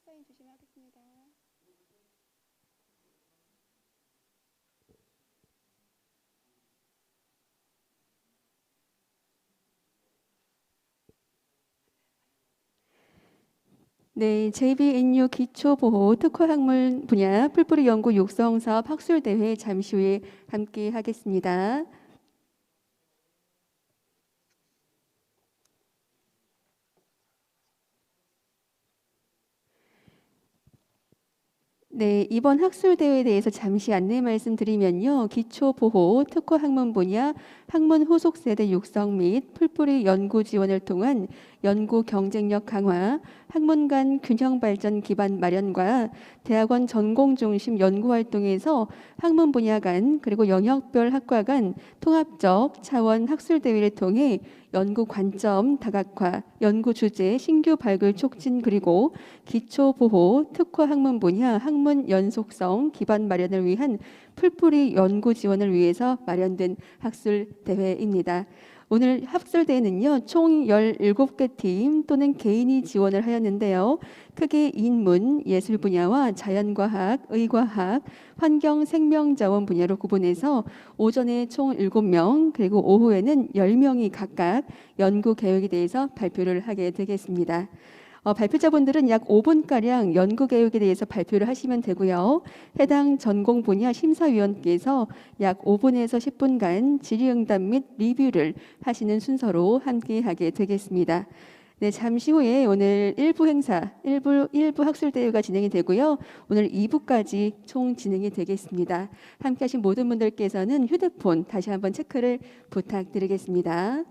사인 주시면 하겠습니다. 네, JBNU 기초보호 특허학문 분야 풀뿌리 연구 육성 사업 학술대회 잠시 후에 함께 하겠습니다. 네, 이번 학술대회에 대해서 잠시 안내 말씀드리면요. 기초보호 특허학문 분야 학문 후속 세대 육성 및 풀뿌리 연구 지원을 통한 연구 경쟁력 강화, 학문 간 균형 발전 기반 마련과 대학원 전공 중심 연구 활동에서 학문 분야 간 그리고 영역별 학과 간 통합적 차원 학술대회를 통해 연구 관점 다각화, 연구 주제 신규 발굴 촉진 그리고 기초보호 특허 학문 분야 학문 연속성 기반 마련을 위한 풀뿌리 연구 지원을 위해서 마련된 학술 대회입니다. 오늘 학술대회는요, 총 17개 팀 또는 개인이 지원을 하였는데요. 크게 인문, 예술 분야와 자연과학, 의과학, 환경, 생명자원 분야로 구분해서 오전에 총 7명, 그리고 오후에는 10명이 각각 연구 계획에 대해서 발표를 하게 되겠습니다. 발표자분들은 약 5분가량 연구 계획에 대해서 발표를 하시면 되고요. 해당 전공 분야 심사위원께서 약 5분에서 10분간 질의응답 및 리뷰를 하시는 순서로 함께하게 되겠습니다. 네, 잠시 후에 오늘 1부 행사, 1부 학술대회가 진행이 되고요. 오늘 2부까지 총 진행이 되겠습니다. 함께 하신 모든 분들께서는 휴대폰 다시 한번 체크를 부탁드리겠습니다.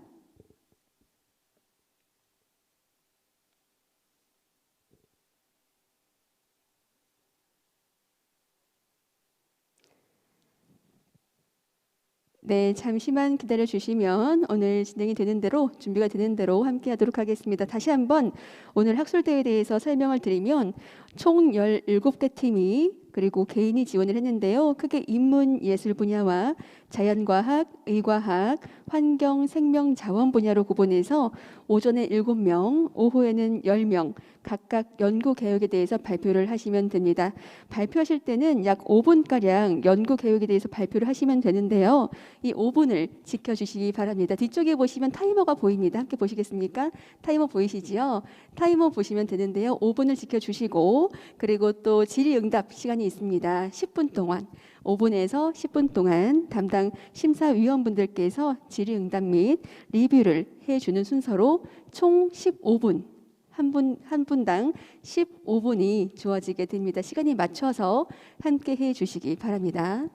네, 잠시만 기다려 주시면 오늘 진행이 되는 대로 준비가 되는 대로 함께 하도록 하겠습니다. 다시 한번 오늘 학술대회에 대해서 설명을 드리면 총 17개 팀이 그리고 개인이 지원을 했는데요. 크게 인문 예술 분야와 자연과학, 의과학, 환경, 생명, 자원 분야로 구분해서 오전에 7명, 오후에는 10명 각각 연구 계획에 대해서 발표를 하시면 됩니다. 발표하실 때는 약 5분가량 연구 계획에 대해서 발표를 하시면 되는데요. 이 5분을 지켜주시기 바랍니다. 뒤쪽에 보시면 타이머가 보입니다. 함께 보시겠습니까? 타이머 보이시지요? 타이머 보시면 되는데요. 5분을 지켜주시고 그리고 또 질의응답 시간이 있습니다. 10분 동안 5분에서 10분 동안 담당 심사위원분들께서 질의응답 및 리뷰를 해주는 순서로 총 15분 한 분당 15분이 주어지게 됩니다. 시간이 맞춰서 함께 해주시기 바랍니다.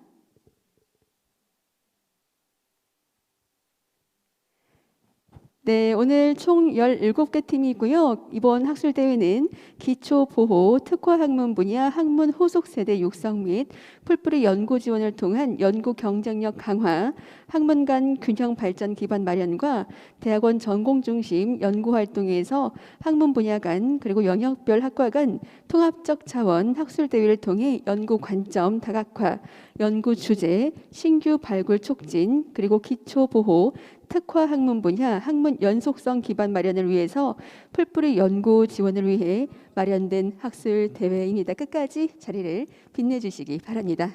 네, 오늘 총 17개 팀이고요. 이번 학술대회는 기초보호 특허학문 분야 학문 후속 세대 육성 및 풀뿌리 연구 지원을 통한 연구 경쟁력 강화, 학문 간 균형 발전 기반 마련과 대학원 전공 중심 연구 활동에서 학문 분야 간 그리고 영역별 학과 간 통합적 차원 학술대회를 통해 연구 관점 다각화, 연구 주제, 신규 발굴 촉진, 그리고 기초보호 특화 학문 분야 학문 연속성 기반 마련을 위해서 풀뿌리 연구 지원을 위해 마련된 학술 대회입니다. 끝까지 자리를 빛내주시기 바랍니다.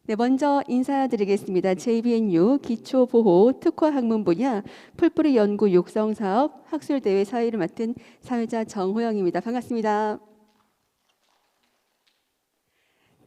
네, 먼저 인사드리겠습니다. JBNU 기초보호 특화 학문 분야 풀뿌리 연구 육성 사업 학술 대회 사회를 맡은 사회자 정호영입니다. 반갑습니다.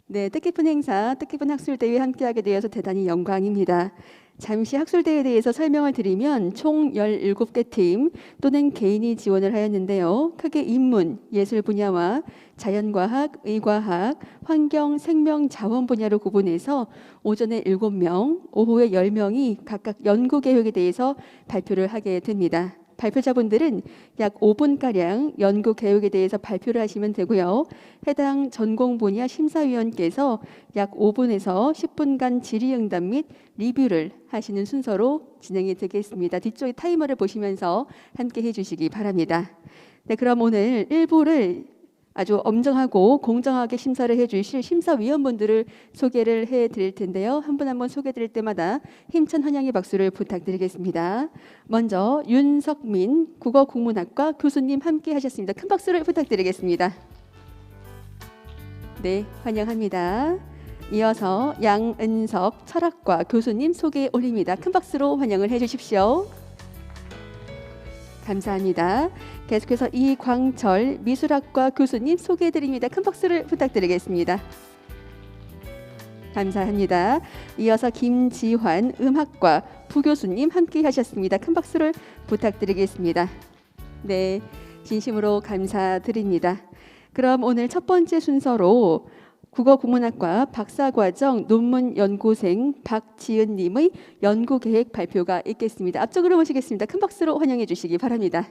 네, 뜻깊은 행사, 뜻깊은 학술대회 함께하게 되어서 대단히 영광입니다. 잠시 학술대회에 대해서 설명을 드리면 총 17개 팀 또는 개인이 지원을 하였는데요. 크게 인문, 예술 분야와 자연과학, 의과학, 환경, 생명, 자원 분야로 구분해서 오전에 7명, 오후에 10명이 각각 연구 계획에 대해서 발표를 하게 됩니다. 발표자분들은 약 5분가량 연구 계획에 대해서 발표를 하시면 되고요. 해당 전공 분야 심사위원께서 약 5분에서 10분간 질의응답 및 리뷰를 하시는 순서로 진행이 되겠습니다. 뒤쪽에 타이머를 보시면서 함께 해주시기 바랍니다. 네, 그럼 오늘 1부를 아주 엄정하고 공정하게 심사를 해주실 심사위원분들을 소개를 해드릴 텐데요. 한 분 한 분 소개드릴 때마다 힘찬 환영의 박수를 부탁드리겠습니다. 먼저 윤석민 국어국문학과 교수님 함께 하셨습니다. 큰 박수를 부탁드리겠습니다. 네, 환영합니다. 이어서 양은석 철학과 교수님 소개 올립니다. 큰 박수로 환영을 해주십시오. 감사합니다. 계속해서 이광철 미술학과 교수님 소개해드립니다. 큰 박수를 부탁드리겠습니다. 감사합니다. 이어서 김지환 음악과 부교수님 함께 하셨습니다. 큰 박수를 부탁드리겠습니다. 네, 진심으로 감사드립니다. 그럼 오늘 첫 번째 순서로 국어국문학과 박사과정 논문연구생 박지은님의 연구계획 발표가 있겠습니다. 앞쪽으로 모시겠습니다. 큰 박수로 환영해 주시기 바랍니다.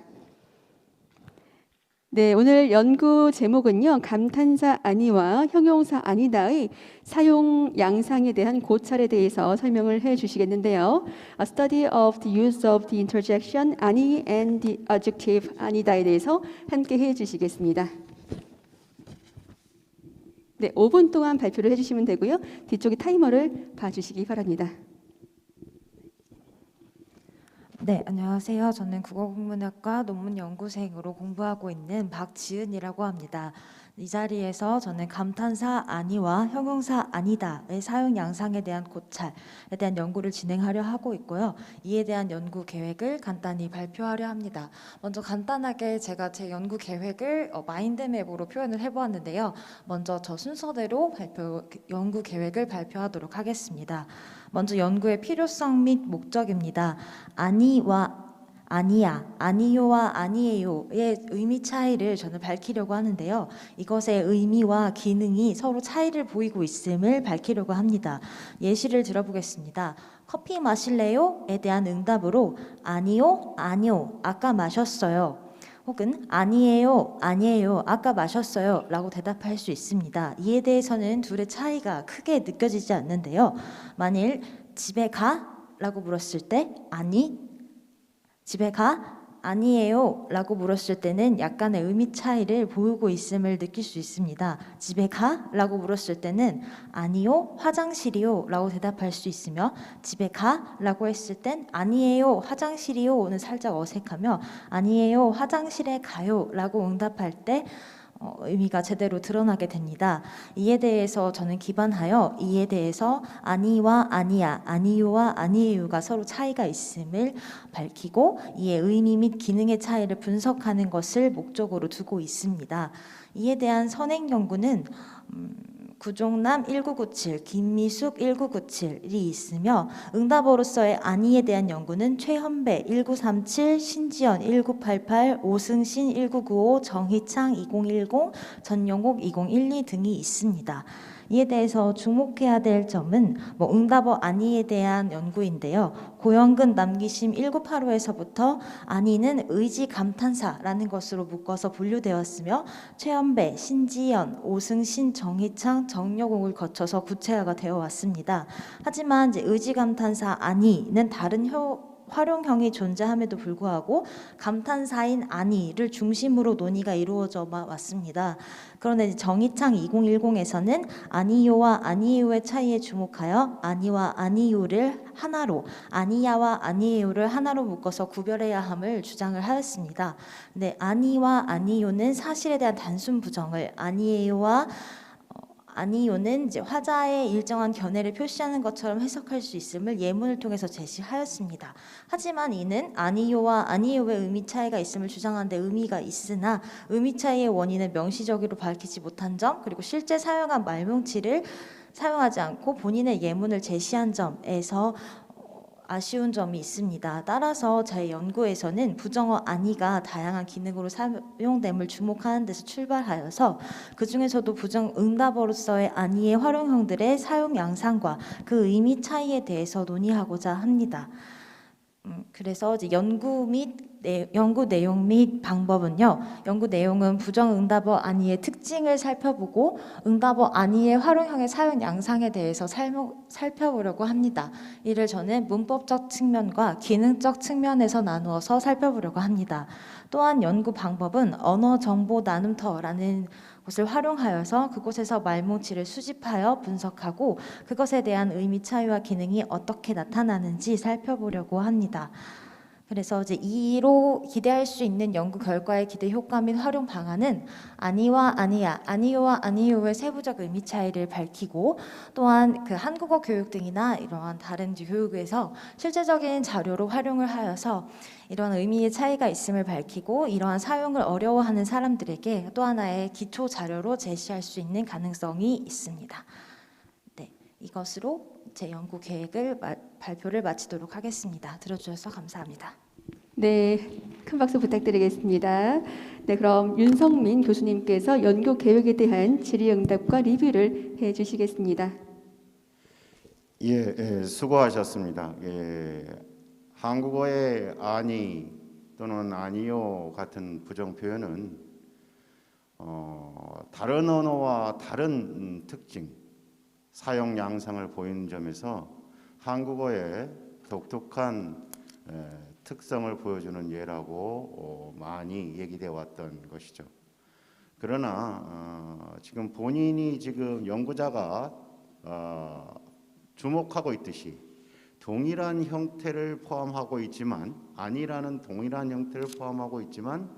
네, 오늘 연구 제목은요. 감탄사 아니와 형용사 아니다의 사용 양상에 대한 고찰에 대해서 설명을 해 주시겠는데요. A study of the use of the interjection 아니 and the adjective 아니다에 대해서 함께 해 주시겠습니다. 네, 5분 동안 발표를 해주시면 되고요. 뒤쪽에 타이머를 봐주시기 바랍니다. 네, 안녕하세요. 저는 국어국문학과 논문연구생으로 공부하고 있는 박지은이라고 합니다. 이 자리에서 저는 감탄사 아니와 형용사 아니다의 사용 양상에 대한 고찰에 대한 연구를 진행하려 하고 있고요. 이에 대한 연구 계획을 간단히 발표하려 합니다. 먼저 간단하게 제가 제 연구 계획을 마인드맵으로 표현을 해보았는데요. 먼저 저 순서대로 연구 계획을 발표하도록 하겠습니다. 먼저 연구의 필요성 및 목적입니다. 아니와 아니야, 아니요와 아니에요의 의미 차이를 저는 밝히려고 하는데요. 이것의 의미와 기능이 서로 차이를 보이고 있음을 밝히려고 합니다. 예시를 들어보겠습니다. 커피 마실래요?에 대한 응답으로 아니요, 아니요, 아까 마셨어요. 혹은 아니에요, 아니에요, 아까 마셨어요 라고 대답할 수 있습니다. 이에 대해서는 둘의 차이가 크게 느껴지지 않는데요. 만일 집에 가? 라고 물었을 때 아니, 집에 가? 아니에요 라고 물었을 때는 약간의 의미 차이를 보이고 있음을 느낄 수 있습니다. 집에 가? 라고 물었을 때는 아니요, 화장실이요 라고 대답할 수 있으며 집에 가? 라고 했을 땐 아니에요, 화장실이요는 살짝 어색하며 아니에요, 화장실에 가요 라고 응답할 때 의미가 제대로 드러나게 됩니다. 이에 대해서 저는 기반하여 이에 대해서 아니와 아니야, 아니요와 아니에요가 서로 차이가 있음을 밝히고 이의 의미 및 기능의 차이를 분석하는 것을 목적으로 두고 있습니다. 이에 대한 선행 연구는 구종남 1997, 김미숙 1997이 있으며 응답어로서의 아니에 대한 연구는 최현배 1937, 신지연 1988, 오승신 1995, 정희창 2010, 전용옥 2012 등이 있습니다. 이에 대해서 주목해야 될 점은 응답어 아니에 대한 연구인데요. 고영근 남기심 1985에서부터 아니는 의지 감탄사라는 것으로 묶어서 분류되었으며 최연배, 신지연, 오승신, 정희창, 정여공을 거쳐서 구체화가 되어 왔습니다. 하지만 이제 의지 감탄사 아니는 다른 활용형이 존재함에도 불구하고 감탄사인 아니를 중심으로 논의가 이루어져 왔습니다. 그런데 정희창 2010에서는 아니요와 아니에요의 차이에 주목하여 아니와 아니요를 하나로, 아니야와 아니에요를 하나로 묶어서 구별해야 함을 주장을 하였습니다. 근데 아니와 아니요는 사실에 대한 단순 부정을, 아니요는 이제 화자의 일정한 견해를 표시하는 것처럼 해석할 수 있음을 예문을 통해서 제시하였습니다. 하지만 이는 아니요와 아니에요의 의미 차이가 있음을 주장하는 데 의미가 있으나 의미 차이의 원인을 명시적으로 밝히지 못한 점, 그리고 실제 사용한 말뭉치를 사용하지 않고 본인의 예문을 제시한 점에서 아쉬운 점이 있습니다. 따라서 제 연구에서는 부정어 아니가 다양한 기능으로 사용됨을 주목하는 데서 출발하여서 그 중에서도 부정 응답어로서의 아니의 활용형들의 사용 양상과 그 의미 차이에 대해서 논의하고자 합니다. 그래서 이제 연구 및 연구 내용 및 방법은요. 연구 내용은 부정응답어 안위의 특징을 살펴보고 응답어 안위의 활용형의 사용 양상에 대해서 살펴보려고 합니다. 이를 저는 문법적 측면과 기능적 측면에서 나누어서 살펴보려고 합니다. 또한 연구 방법은 언어 정보 나눔터라는 곳을 활용하여서 그곳에서 말뭉치를 수집하여 분석하고 그것에 대한 의미 차이와 기능이 어떻게 나타나는지 살펴보려고 합니다. 그래서 이제 이로 기대할 수 있는 연구 결과의 기대 효과 및 활용 방안은 아니와 아니야, 아니요와 아니요의 세부적 의미 차이를 밝히고 또한 그 한국어 교육 등이나 이러한 다른 교육에서 실제적인 자료로 활용을 하여서 이런 의미의 차이가 있음을 밝히고 이러한 사용을 어려워하는 사람들에게 또 하나의 기초 자료로 제시할 수 있는 가능성이 있습니다. 네, 이것으로 제 연구 계획을 발표를 마치도록 하겠습니다. 들어주셔서 감사합니다. 네, 큰 박수 부탁드리겠습니다. 네, 그럼 윤성민 교수님께서 연구 계획에 대한 질의응답과 리뷰를 해주시겠습니다. 수고하셨습니다. 한국어의 아니 또는 아니요 같은 부정 표현은 다른 언어와 다른 특징, 사용 양상을 보이는 점에서 한국어의 독특한 특성을 보여주는 예라고 많이 얘기되어 왔던 것이죠. 그러나 지금 본인이 지금 연구자가 주목하고 있듯이 동일한 형태를 포함하고 있지만 아니라는 동일한 형태를 포함하고 있지만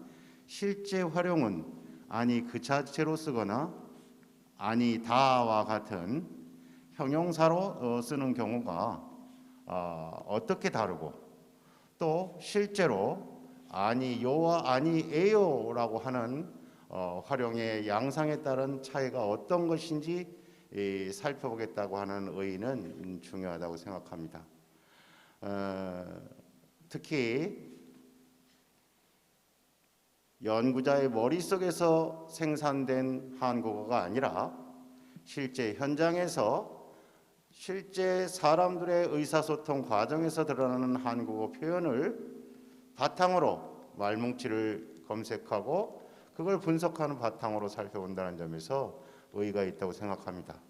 실제 활용은 아니 그 자체로 쓰거나 아니다와 같은 형용사로 쓰는 경우가 어떻게 다르고 또 실제로 아니요와 아니에요라고 하는 활용의 양상에 따른 차이가 어떤 것인지 살펴보겠다고 하는 의의는 중요하다고 생각합니다. 특히 연구자의 머릿속에서 생산된 한국어가 아니라 실제 현장에서 실제 사람들의 의사소통 과정에서 드러나는 한국어 표현을 바탕으로 말뭉치를 검색하고 그걸 분석하는 바탕으로 살펴본다는 점에서 의의가 있다고 생각합니다.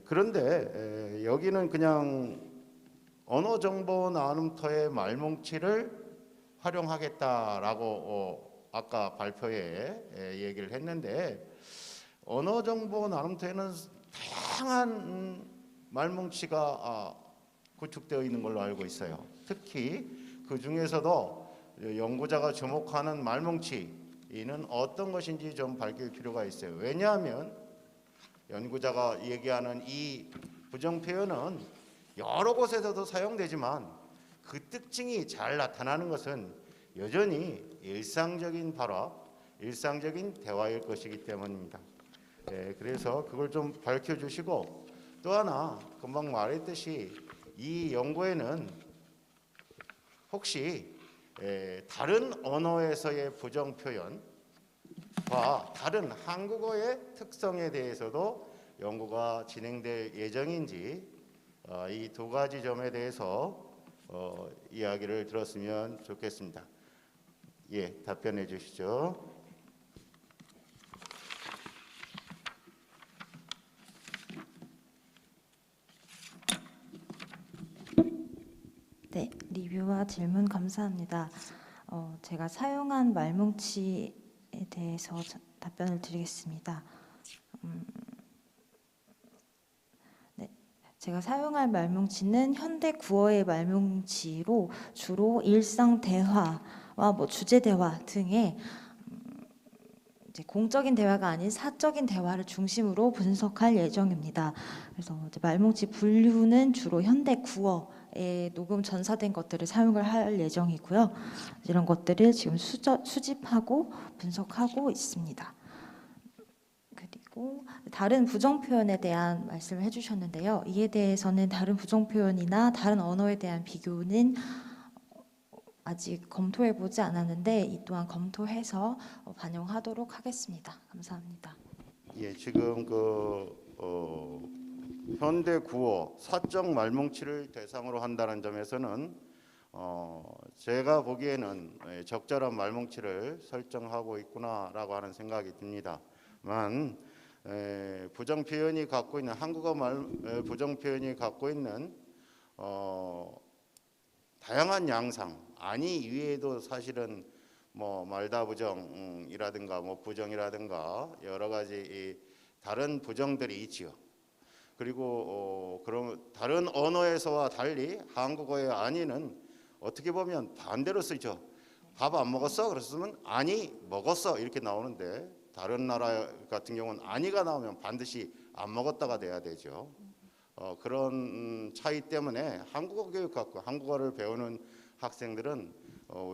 그런데 여기는 그냥 언어정보 나눔터의 말뭉치를 활용하겠다라고 아까 발표에 얘기를 했는데 언어정보 나눔터에는 다양한 말뭉치가 구축되어 있는 걸로 알고 있어요. 특히 그 중에서도 연구자가 주목하는 말뭉치는 어떤 것인지 좀 밝힐 필요가 있어요. 왜냐하면 연구자가 얘기하는 이 부정 표현은 여러 곳에서도 사용되지만 그 특징이 잘 나타나는 것은 여전히 일상적인 발화, 일상적인 대화일 것이기 때문입니다. 그래서 그걸 좀 밝혀주시고 또 하나 금방 말했듯이 이 연구에는 혹시 다른 언어에서의 부정 표현과 다른 한국어의 특성에 대해서도 연구가 진행될 예정인지 이 두 가지 점에 대해서 이야기를 들었으면 좋겠습니다. 답변해 주시죠. 네, 리뷰와 질문 감사합니다. 제가 사용한 말뭉치에 대해서 답변을 드리겠습니다. 네, 제가 사용할 말뭉치는 현대 구어의 말뭉치로 주로 일상 대화와 주제 대화 등의 이제 공적인 대화가 아닌 사적인 대화를 중심으로 분석할 예정입니다. 그래서 이제 말뭉치 분류는 주로 현대 구어에 녹음 전사된 것들을 사용을 할 예정이고요. 이런 것들을 지금 수집하고 분석하고 있습니다. 그리고 다른 부정 표현에 대한 말씀을 해주셨는데요. 이에 대해서는 다른 부정 표현이나 다른 언어에 대한 비교는 아직 검토해보지 않았는데 이 또한 검토해서 반영하도록 하겠습니다. 감사합니다. 지금 현대 구어 사적 말뭉치를 대상으로 한다는 점에서는 제가 보기에는 적절한 말뭉치를 설정하고 있구나라고 하는 생각이 듭니다만 부정 표현이 갖고 있는 부정 표현이 갖고 있는 다양한 양상 아니 이외에도 사실은 뭐 말다부정이라든가 뭐 부정이라든가 여러 가지 이 다른 부정들이 있지요. 그리고 그런 다른 언어에서와 달리 한국어의 아니는 어떻게 보면 반대로 쓰죠. 밥 안 먹었어? 그랬으면 아니 먹었어 이렇게 나오는데 다른 나라 같은 경우는 아니가 나오면 반드시 안 먹었다가 돼야 되죠. 그런 차이 때문에 한국어 교육 갖고 한국어를 배우는 학생들은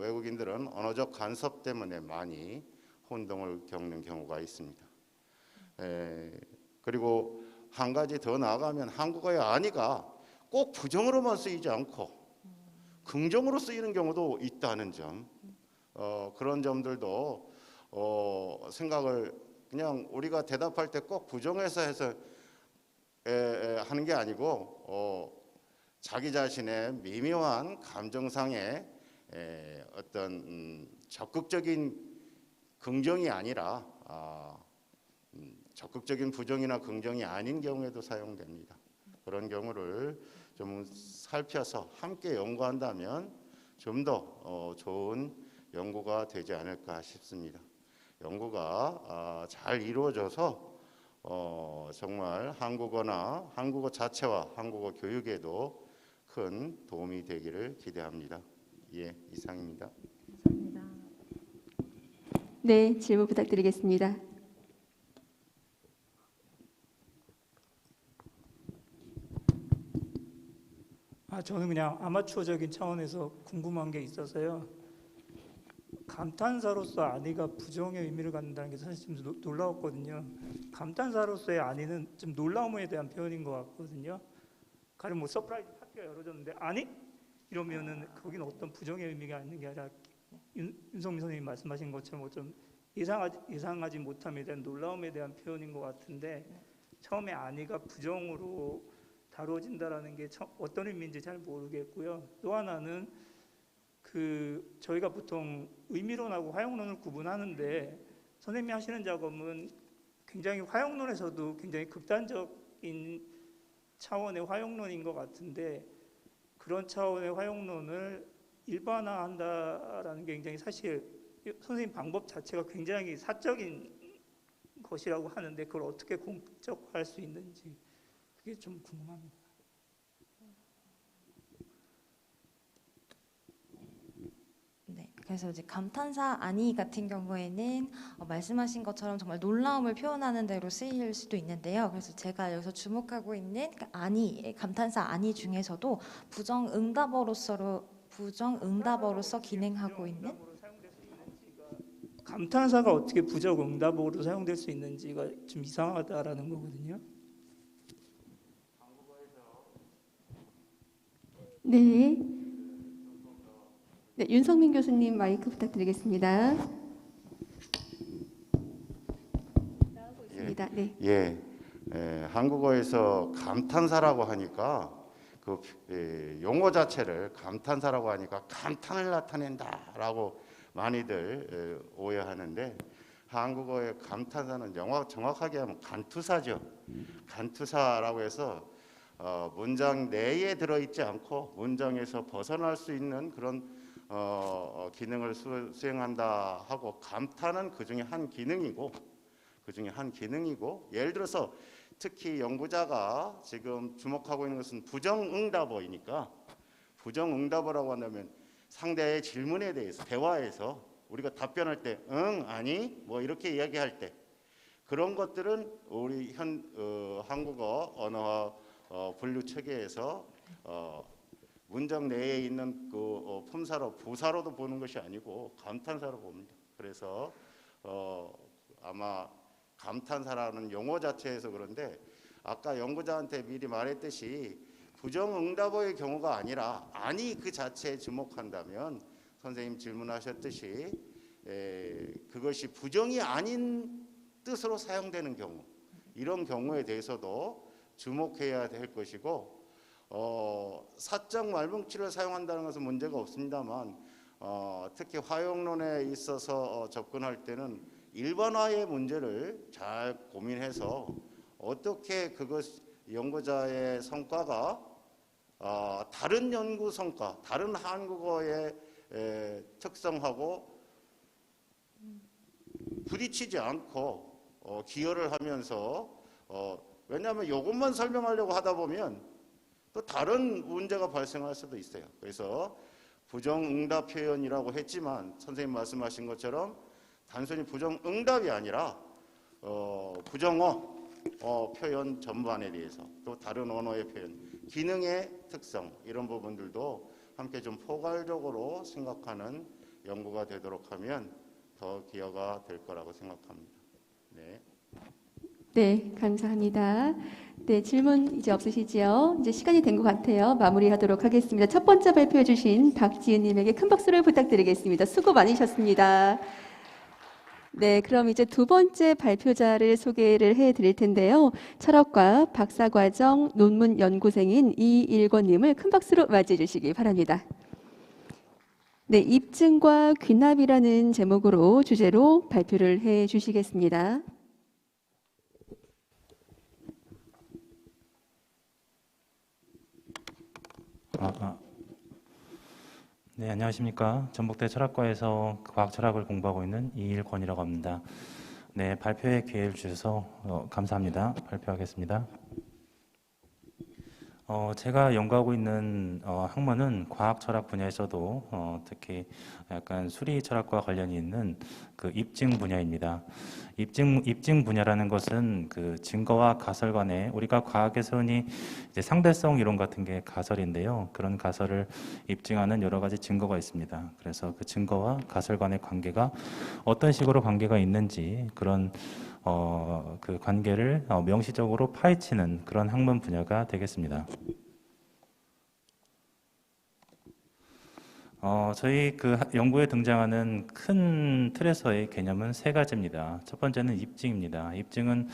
외국인들은 언어적 간섭 때문에 많이 혼동을 겪는 경우가 있습니다. 그리고 한 가지 더 나아가면 한국어의 아니가 꼭 부정으로만 쓰이지 않고 긍정으로 쓰이는 경우도 있다는 점, 그런 점들도 생각을 그냥 우리가 대답할 때 꼭 부정해서 해서 하는 게 아니고 자기 자신의 미묘한 감정상의 어떤 적극적인 긍정이 아니라 적극적인 부정이나 긍정이 아닌 경우에도 사용됩니다. 그런 경우를 좀 살펴서 함께 연구한다면 좀 더 좋은 연구가 되지 않을까 싶습니다. 연구가 잘 이루어져서 정말 한국어나 한국어 자체와 한국어 교육에도 큰 도움이 되기를 기대합니다. 예, 이상입니다. 감사합니다. 네, 질문 부탁드리겠습니다. 저는 그냥 아마추어적인 차원에서 궁금한 게 있어서요. 감탄사로서 아니가 부정의 의미를 갖는다는 게 사실 좀 놀라웠거든요. 감탄사로서의 아니는 좀 놀라움에 대한 표현인 것 같거든요. 가령 뭐 서프라이즈 학교가 열어졌는데 아니? 이러면은 거기는 어떤 부정의 의미가 있는 게 아니라 윤성민 선생님이 말씀하신 것처럼 좀 예상하지 못함에 대한 놀라움에 대한 표현인 것 같은데 처음에 아니가 부정으로 다뤄진다라는 게 어떤 의미인지 잘 모르겠고요. 또 하나는 저희가 보통 의미론하고 화용론을 구분하는데 선생님이 하시는 작업은 굉장히 화용론에서도 굉장히 극단적인 차원의 화용론인 것 같은데 그런 차원의 화용론을 일반화한다라는 게 굉장히 사실 선생님 방법 자체가 굉장히 사적인 것이라고 하는데 그걸 어떻게 공적화할 수 있는지 그게 좀 궁금합니다. 네, 그래서 이제 감탄사 아니 같은 경우에는 말씀하신 것처럼 정말 놀라움을 표현하는 대로 쓰일 수도 있는데요. 그래서 제가 여기서 주목하고 있는 그 아니, 감탄사 아니 중에서도 부정응답어로서 기능하고 있는 감탄사가 어떻게 부정응답어로 사용될 수 있는지가 좀 이상하다라는 거거든요. 네. 네, 윤성민 교수님 마이크 부탁드리겠습니다. 있습니다. 네. 한국어에서 감탄사라고 하니까 용어 자체를 감탄사라고 하니까 감탄을 나타낸다라고 많이들 오해하는데 한국어의 감탄사는 정확하게 하면 간투사죠. 간투사라고 해서 문장 내에 들어있지 않고 문장에서 벗어날 수 있는 그런 기능을 수행한다 하고 감탄은 그 중에 한 기능이고 예를 들어서 특히 연구자가 지금 주목하고 있는 것은 부정응답어이니까 부정응답어라고 한다면 상대의 질문에 대해서 대화에서 우리가 답변할 때 응, 아니, 뭐 이렇게 이야기할 때 그런 것들은 우리 한국어 언어화 분류 체계에서 문장 내에 있는 그 품사로 부사로도 보는 것이 아니고 감탄사로 봅니다. 그래서 아마 감탄사라는 용어 자체에서 그런데 아까 연구자한테 미리 말했듯이 부정응답어의 경우가 아니라 아니 그 자체에 주목한다면 선생님 질문하셨듯이 그것이 부정이 아닌 뜻으로 사용되는 경우 이런 경우에 대해서도 주목해야 될 것이고 사적 말뭉치를 사용한다는 것은 문제가 없습니다만 특히 화용론에 있어서 접근할 때는 일반화의 문제를 잘 고민해서 어떻게 그것 연구자의 성과가 다른 연구 성과, 다른 한국어의 특성하고 부딪히지 않고 기여를 하면서 왜냐하면 이것만 설명하려고 하다 보면 또 다른 문제가 발생할 수도 있어요. 그래서 부정응답 표현이라고 했지만 선생님 말씀하신 것처럼 단순히 부정응답이 아니라 부정어 표현 전반에 대해서 또 다른 언어의 표현, 기능의 특성 이런 부분들도 함께 좀 포괄적으로 생각하는 연구가 되도록 하면 더 기여가 될 거라고 생각합니다. 네. 네, 감사합니다. 네, 질문 이제 없으시지요? 이제 시간이 된 것 같아요. 마무리하도록 하겠습니다. 첫 번째 발표해 주신 박지은님에게 큰 박수를 부탁드리겠습니다. 수고 많으셨습니다. 네, 그럼 이제 두 번째 발표자를 소개를 해드릴 텐데요. 철학과 박사과정 논문 연구생인 이일권님을 큰 박수로 맞이해 주시기 바랍니다. 네, 입증과 귀납이라는 제목으로 주제로 발표를 해 주시겠습니다. 네, 안녕하십니까. 전북대 철학과에서 과학철학을 공부하고 있는 이일권이라고 합니다. 네, 발표에 기회를 주셔서 감사합니다. 발표하겠습니다. 제가 연구하고 있는 학문은 과학철학 분야에서도 특히 약간 수리철학과 관련이 있는 그 입증 분야입니다. 입증 분야라는 것은 그 증거와 가설 간에 우리가 과학에서 흔히 이제 상대성 이론 같은 게 가설인데요. 그런 가설을 입증하는 여러 가지 증거가 있습니다. 그래서 그 증거와 가설 간의 관계가 어떤 식으로 관계가 있는지 그런 그 관계를 명시적으로 파헤치는 그런 학문 분야가 되겠습니다. 저희 그 연구에 등장하는 큰 틀에서의 개념은 세 가지입니다. 첫 번째는 입증입니다. 입증은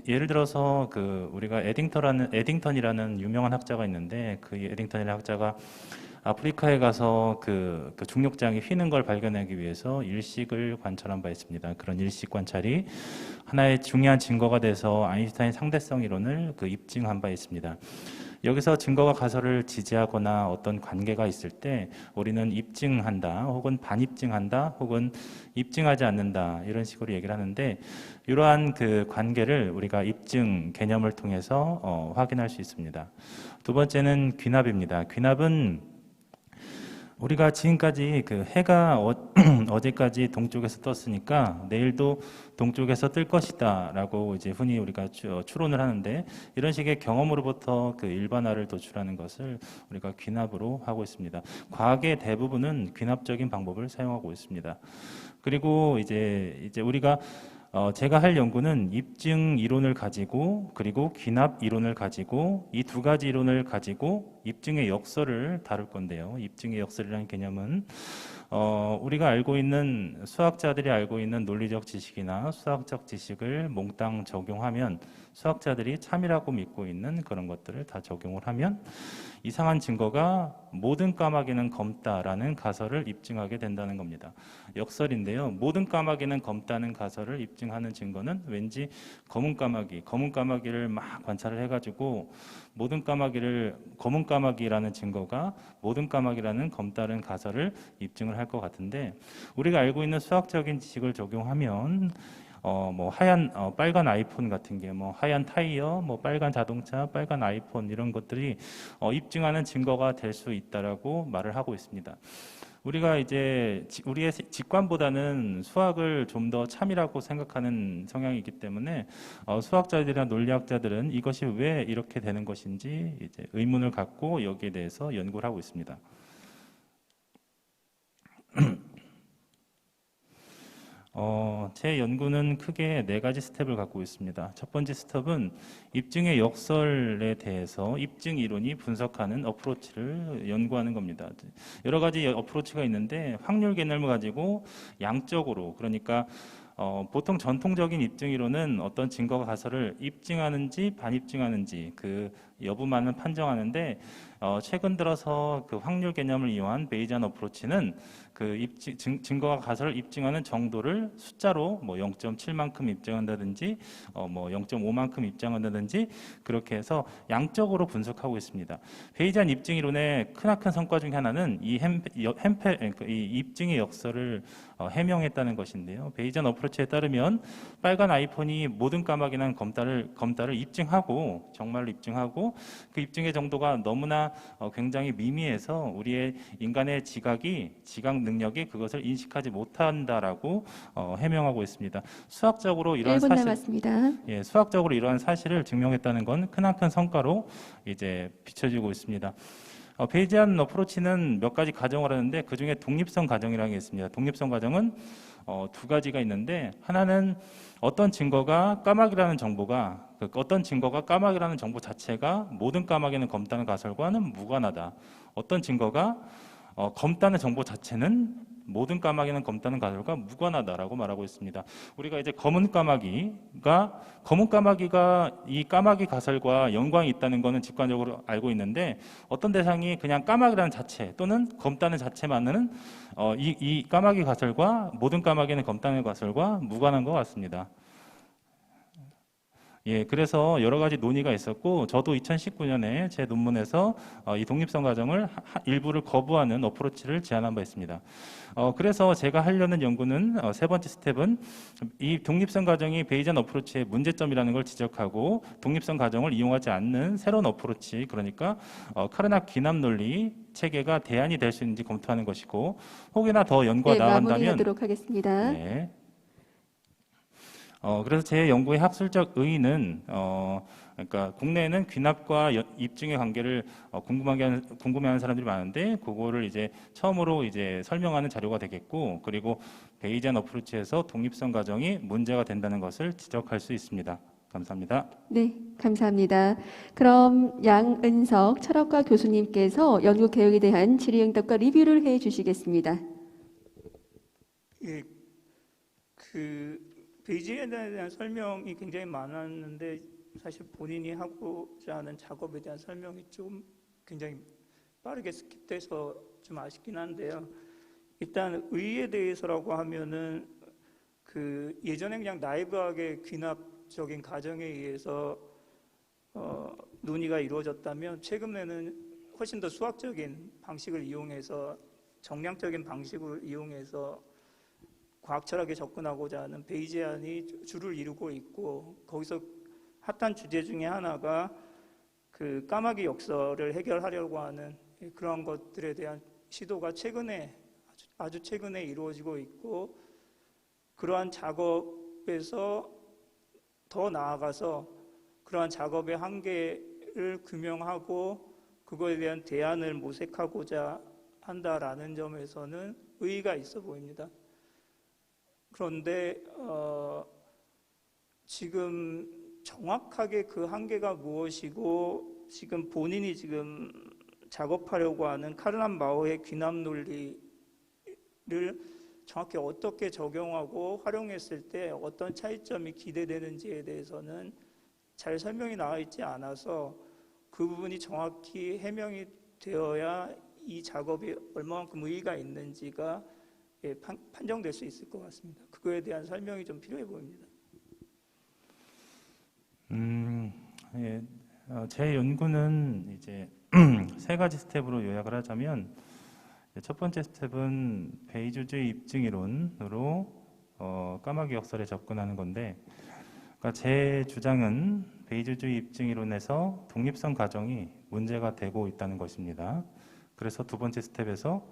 예를 들어서 그 우리가 에딩턴이라는 유명한 학자가 있는데 그 에딩턴이라는 학자가 아프리카에 가서 그 중력장이 휘는 걸 발견하기 위해서 일식을 관찰한 바 있습니다. 그런 일식 관찰이 하나의 중요한 증거가 돼서 아인슈타인 상대성 이론을 입증한 바 있습니다. 여기서 증거와 가설을 지지하거나 어떤 관계가 있을 때 우리는 입증한다 혹은 반입증한다 혹은 입증하지 않는다 이런 식으로 얘기를 하는데 이러한 그 관계를 우리가 입증 개념을 통해서 확인할 수 있습니다. 두 번째는 귀납입니다. 귀납은 우리가 지금까지 그 해가 어제까지 동쪽에서 떴으니까 내일도 동쪽에서 뜰 것이다 라고 이제 흔히 우리가 추론을 하는데 이런 식의 경험으로부터 그 일반화를 도출하는 것을 우리가 귀납으로 하고 있습니다. 과학의 대부분은 귀납적인 방법을 사용하고 있습니다. 그리고 이제 우리가 제가 할 연구는 입증 이론을 가지고 그리고 귀납 이론을 가지고 이 두 가지 이론을 가지고 입증의 역설을 다룰 건데요. 입증의 역설이라는 개념은 우리가 알고 있는 수학자들이 알고 있는 논리적 지식이나 수학적 지식을 몽땅 적용하면 수학자들이 참이라고 믿고 있는 그런 것들을 다 적용을 하면 이상한 증거가 모든 까마귀는 검다라는 가설을 입증하게 된다는 겁니다. 역설인데요. 모든 까마귀는 검다는 가설을 입증하는 증거는 왠지 검은 까마귀를 막 관찰을 해가지고 검은 까마귀라는 증거가 모든 까마귀라는 검다는 가설을 입증을 할 것 같은데 우리가 알고 있는 수학적인 지식을 적용하면 빨간 아이폰 같은 게 하얀 타이어, 빨간 자동차, 빨간 아이폰 이런 것들이 입증하는 증거가 될 수 있다라고 말을 하고 있습니다. 우리가 이제 우리의 직관보다는 수학을 좀 더 참이라고 생각하는 성향이 있기 때문에 수학자들이나 논리학자들은 이것이 왜 이렇게 되는 것인지 이제 의문을 갖고 여기에 대해서 연구를 하고 있습니다. 제 연구는 크게 네 가지 스텝을 갖고 있습니다. 첫 번째 스텝은 입증의 역설에 대해서 입증 이론이 분석하는 어프로치를 연구하는 겁니다. 여러 가지 어프로치가 있는데 확률 개념을 가지고 양적으로 그러니까 보통 전통적인 입증 이론은 어떤 증거가 가설을 입증하는지 반입증하는지 그 여부만은 판정하는데 최근 들어서 그 확률 개념을 이용한 베이지안 어프로치는 그 증거와 가설을 입증하는 정도를 숫자로 뭐 0.7만큼 입증한다든지 뭐 0.5만큼 입증한다든지 그렇게 해서 양적으로 분석하고 있습니다. 베이지안 입증 이론의 크나큰 성과 중에 하나는 이 입증의 역설을 해명했다는 것인데요. 베이지안 어프로치에 따르면 빨간 아이폰이 모든 까마귀나 검다를 입증하고 정말로 입증하고 그 입증의 정도가 너무나 굉장히 미미해서 우리의 인간의 지각 능력이 그것을 인식하지 못한다라고 해명하고 있습니다. 수학적으로 이러한 1분 사실, 남았습니다. 예, 수학적으로 이러한 사실을 증명했다는 건 크나큰 성과로 이제 비춰지고 있습니다. 베이지안 어프로치는 몇 가지 가정을 하는데 그 중에 독립성 가정이라는 게 있습니다. 독립성 가정은 두 가지가 있는데 하나는 어떤 증거가 까마귀라는 정보 자체가 모든 까마귀는 검다는 가설과는 무관하다. 어떤 증거가 검다는 정보 자체는 모든 까마귀는 검다는 가설과 무관하다라고 말하고 있습니다. 우리가 이제 검은 까마귀가 이 까마귀 가설과 연관이 있다는 것은 직관적으로 알고 있는데 어떤 대상이 그냥 까마귀라는 자체 또는 검다는 자체만은 이 까마귀 가설과 모든 까마귀는 검다는 가설과 무관한 것 같습니다. 예, 그래서 여러 가지 논의가 있었고 저도 2019년에 제 논문에서 이 독립성 가정을 일부를 거부하는 어프로치를 제안한 바 있습니다. 그래서 제가 하려는 연구는 세 번째 스텝은 이 독립성 가정이 베이지안 어프로치의 문제점이라는 걸 지적하고 독립성 가정을 이용하지 않는 새로운 어프로치, 그러니까 카르낙 귀납 논리 체계가 대안이 될 수 있는지 검토하는 것이고 혹여나 더 연구가 네, 나아간다면 마무리하도록 하겠습니다. 네. 그래서 제 연구의 학술적 의의는 그러니까 국내에는 귀납과 입증의 관계를 궁금해하는 사람들이 많은데 그거를 이제 처음으로 이제 설명하는 자료가 되겠고 그리고 베이지안 어프로치에서 독립성 가정이 문제가 된다는 것을 지적할 수 있습니다. 감사합니다. 네, 감사합니다. 그럼 양은석 철학과 교수님께서 연구 개혁에 대한 질의응답과 리뷰를 해 주시겠습니다. 예, 베이지안에 대한 설명이 굉장히 많았는데 사실 본인이 하고자 하는 작업에 대한 설명이 좀 굉장히 빠르게 스킵돼서 좀 아쉽긴 한데요. 일단 의의에 대해서라고 하면은 예전에 그냥 나이브하게 귀납적인 가정에 의해서 논의가 이루어졌다면 최근에는 훨씬 더 수학적인 방식을 이용해서 정량적인 방식을 이용해서 과학철학에 접근하고자 하는 베이지안이 주를 이루고 있고 거기서 핫한 주제 중에 하나가 까마귀 역설을 해결하려고 하는 그런 것들에 대한 시도가 아주 최근에 이루어지고 있고 그러한 작업에서 더 나아가서 그러한 작업의 한계를 규명하고 그거에 대한 대안을 모색하고자 한다라는 점에서는 의의가 있어 보입니다. 그런데 지금 정확하게 그 한계가 무엇이고 지금 본인이 지금 작업하려고 하는 카르난 마오의 귀납 논리를 정확히 어떻게 적용하고 활용했을 때 어떤 차이점이 기대되는지에 대해서는 잘 설명이 나와 있지 않아서 그 부분이 정확히 해명이 되어야 이 작업이 얼마만큼 의의가 있는지가 판정될 수 있을 것 같습니다. 그거에 대한 설명이 좀 필요해 보입니다. 예, 제 연구는 이제 세 가지 스텝으로 요약을 하자면 첫 번째 스텝은 베이주주의 입증 이론으로 까마귀 역설에 접근하는 건데, 그러니까 제 주장은 베이주주의 입증 이론에서 독립성 가정이 문제가 되고 있다는 것입니다. 그래서 두 번째 스텝에서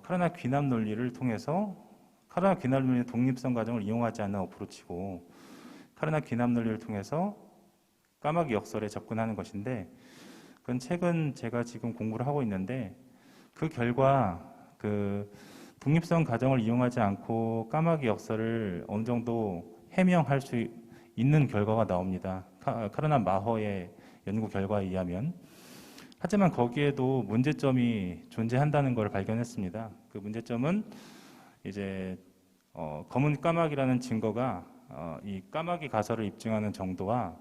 카르낙 귀납 논리를 통해서 카르낙 귀납 논리의 독립성 가정을 이용하지 않는 어프로치고 카르낙 귀납 논리를 통해서 까마귀 역설에 접근하는 것인데 그건 최근 제가 지금 공부를 하고 있는데 그 결과 독립성 가정을 이용하지 않고 까마귀 역설을 어느 정도 해명할 수 있는 결과가 나옵니다. 카르난 마허의 연구 결과에 의하면. 하지만 거기에도 문제점이 존재한다는 걸 발견했습니다. 그 문제점은 이제 검은 까마귀라는 증거가 이 까마귀 가설을 입증하는 정도와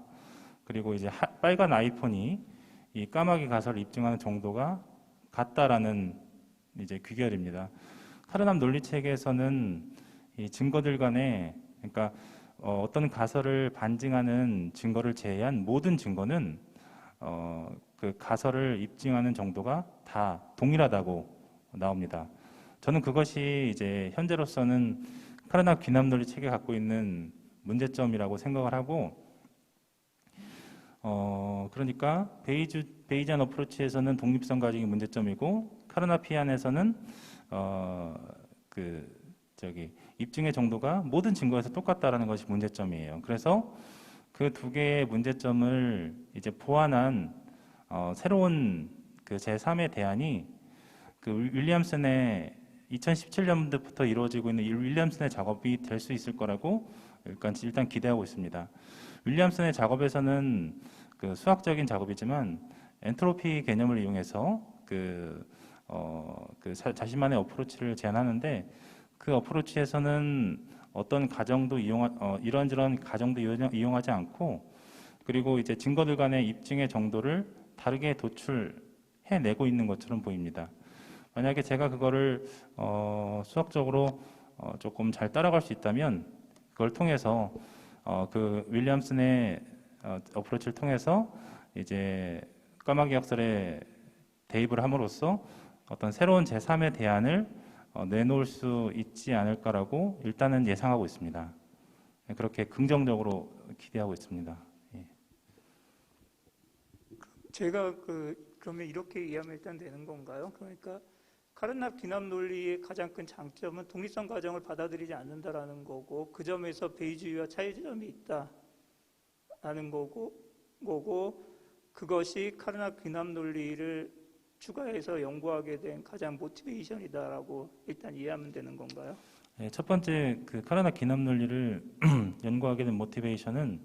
그리고 이제 빨간 아이폰이 이 까마귀 가설을 입증하는 정도가 같다라는 이제 귀결입니다. 카르납 논리 체계에서는 이 증거들 간에 그러니까 어떤 가설을 반증하는 증거를 제외한 모든 증거는 그 가설을 입증하는 정도가 다 동일하다고 나옵니다. 저는 그것이 이제 현재로서는 카르납 귀납 논리 체계가 갖고 있는 문제점이라고 생각을 하고, 그러니까 베이지안 어프로치에서는 독립성 가지기 문제점이고 카르납피안에서는 입증의 정도가 모든 증거에서 똑같다라는 것이 문제점이에요. 그래서 그 두 개의 문제점을 이제 보완한 새로운 그 제3의 대안이 그 윌리엄슨의 2017년부터 이루어지고 있는 윌리엄슨의 작업이 될 수 있을 거라고 일단 기대하고 있습니다. 윌리엄슨의 작업에서는 그 수학적인 작업이지만 엔트로피 개념을 이용해서 자신만의 어프로치를 제안하는데, 그 어프로치에서는 어떤 가정도 이런저런 가정도 이용하지 않고, 그리고 이제 증거들 간의 입증의 정도를 다르게 도출해내고 있는 것처럼 보입니다. 만약에 제가 그거를 수학적으로 조금 잘 따라갈 수 있다면 그걸 통해서 그 윌리엄슨의 어프로치를 통해서 이제 까마귀 역설에 대입을 함으로써 어떤 새로운 제3의 대안을 내놓을 수 있지 않을까라고 일단은 예상하고 있습니다. 그렇게 긍정적으로 기대하고 있습니다. 예. 제가 그러면 이렇게 이해하면 일단 되는 건가요? 그러니까 카르납 귀납 논리의 가장 큰 장점은 독립성 가정을 받아들이지 않는다라는 거고, 그 점에서 베이주의와 차이점이 있다라는 거고 그것이 카르납 귀납 논리를 추가해서 연구하게 된 가장 모티베이션이다라고 일단 이해하면 되는 건가요? 네, 첫 번째 그 카르납 귀납 논리를 연구하게 된 모티베이션은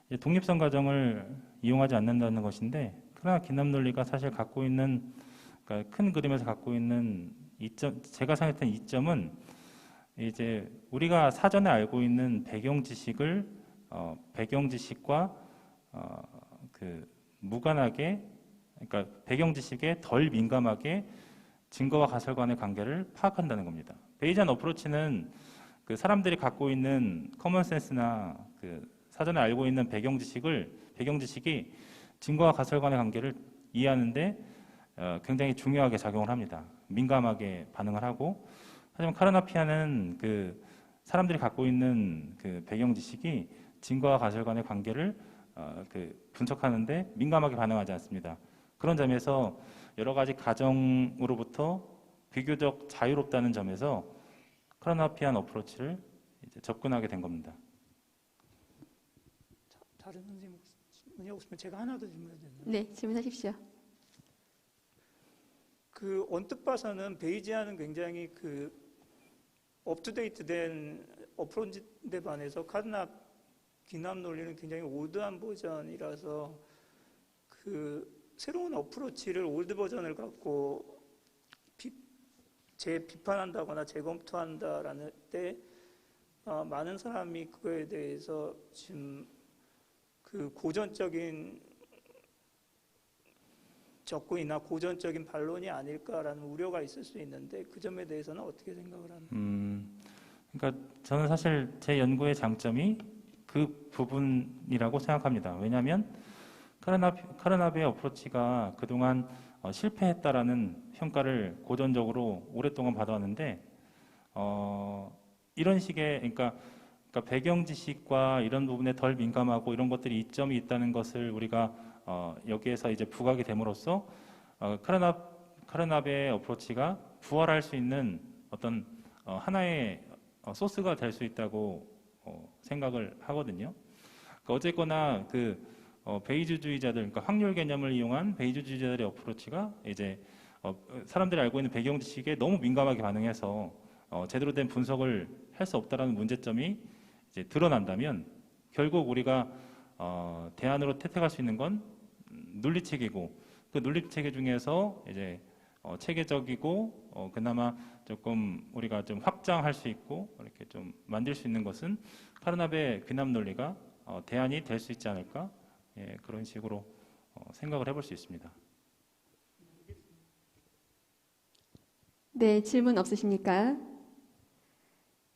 이제 독립성 가정을 이용하지 않는다는 것인데, 카르납 귀납 논리가 사실 갖고 있는, 그러니까 큰 그림에서 갖고 있는 이점, 제가 생각했던 이점은 이제 우리가 사전에 알고 있는 배경 지식을 배경 지식과 무관하게, 그러니까 배경 지식에 덜 민감하게 증거와 가설 간의 관계를 파악한다는 겁니다. 베이지안 어프로치는 그 사람들이 갖고 있는 커먼 센스나 그 사전에 알고 있는 배경 지식이 증거와 가설 간의 관계를 이해하는데 굉장히 중요하게 작용을 합니다. 민감하게 반응을 하고, 하지만 카르납피안은 그 사람들이 갖고 있는 그 배경 지식이 증거와 가설 간의 관계를 분석하는데 민감하게 반응하지 않습니다. 그런 점에서 여러 가지 가정으로부터 비교적 자유롭다는 점에서 카르납피안 어프로치를 이제 접근하게 된 겁니다. 다른 선생님 질문이 없으면 제가 하나 더 질문해도 되나요? 네, 질문하십시오. 그 언뜻 봐서는 베이지안은 굉장히 그 업투데이트된 어프로치에 반해서 카르납 귀납 논리는 굉장히 올드한 버전이라서 그 새로운 어프로치를 올드 버전을 갖고 재비판한다거나 재검토한다라는 때 많은 사람이 그거에 대해서 지금 그 고전적인 접근이나 고전적인 반론이 아닐까라는 우려가 있을 수 있는데, 그 점에 대해서는 어떻게 생각을 하나요? 그러니까 저는 사실 제 연구의 장점이 그 부분이라고 생각합니다. 왜냐하면 카르납의 어프로치가 그동안 실패했다라는 평가를 고전적으로 오랫동안 받아왔는데, 이런 식의 그러니까 배경 지식과 이런 부분에 덜 민감하고 이런 것들이 이점이 있다는 것을 우리가 여기에서 이제 부각이 됨으로써 카르납의 어프로치가 부활할 수 있는 어떤 하나의 소스가 될 수 있다고 생각을 하거든요. 그러니까 어쨌거나 베이주주의자들, 그러니까 확률 개념을 이용한 베이주주의자들의 어프로치가 이제 사람들이 알고 있는 배경 지식에 너무 민감하게 반응해서 제대로 된 분석을 할 수 없다라는 문제점이 이제 드러난다면, 결국 우리가 대안으로 채택할 수 있는 건 논리 체계고, 그 논리 체계 중에서 이제 체계적이고 그나마 조금 우리가 좀 확장할 수 있고 이렇게 좀 만들 수 있는 것은 카르납의 귀납 논리가 대안이 될 수 있지 않을까 예, 그런 식으로 생각을 해볼 수 있습니다. 네, 질문 없으십니까?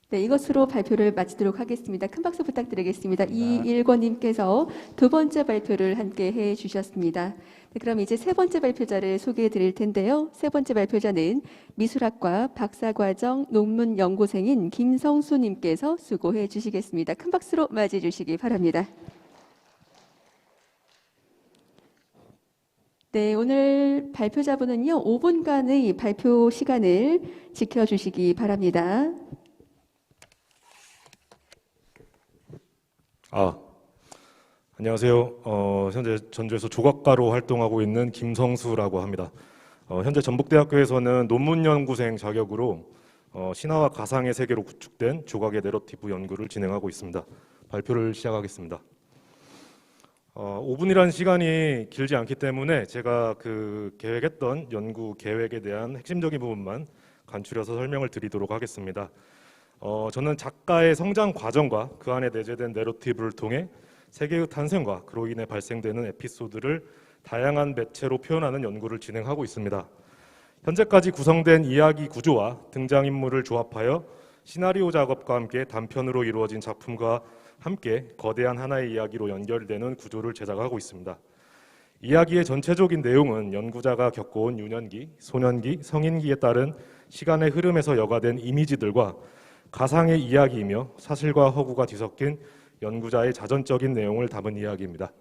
네, 이것으로 발표를 마치도록 하겠습니다. 큰 박수 부탁드리겠습니다. 이일권님께서 두 번째 발표를 함께 해 주셨습니다. 네, 그럼 이제 세 번째 발표자를 소개해 드릴 텐데요. 세 번째 발표자는 미술학과 박사과정 논문 연구생인 김성수님께서 수고해 주시겠습니다. 큰 박수로 맞이해 주시기 바랍니다. 네, 오늘 발표자분은요, 5분간의 발표 시간을 지켜주시기 바랍니다. 안녕하세요. 현재 전주에서 조각가로 활동하고 있는 김성수라고 합니다. 현재 전북대학교에서는 논문연구생 자격으로 신화와 가상의 세계로 구축된 조각의 내러티브 연구를 진행하고 있습니다. 발표를 시작하겠습니다. 5분이라는 시간이 길지 않기 때문에 제가 계획했던 연구 계획에 대한 핵심적인 부분만 간추려서 설명을 드리도록 하겠습니다. 저는 작가의 성장 과정과 그 안에 내재된 내러티브를 통해 세계의 탄생과 그로 인해 발생되는 에피소드를 다양한 매체로 표현하는 연구를 진행하고 있습니다. 현재까지 구성된 이야기 구조와 등장인물을 조합하여 시나리오 작업과 함께 단편으로 이루어진 작품과 함께 거대한 하나의 이야기로 연결되는 구조를 제작하고 있습니다. 이야기의 전체적인 내용은 연구자가 겪어온 유년기, 소년기, 성인기에 따른 시간의 흐름에서 여과된 이미지들과 가상의 이야기이며 사실과 허구가 뒤섞인 연구자의 자전적인 내용을 담은 이야기입니다.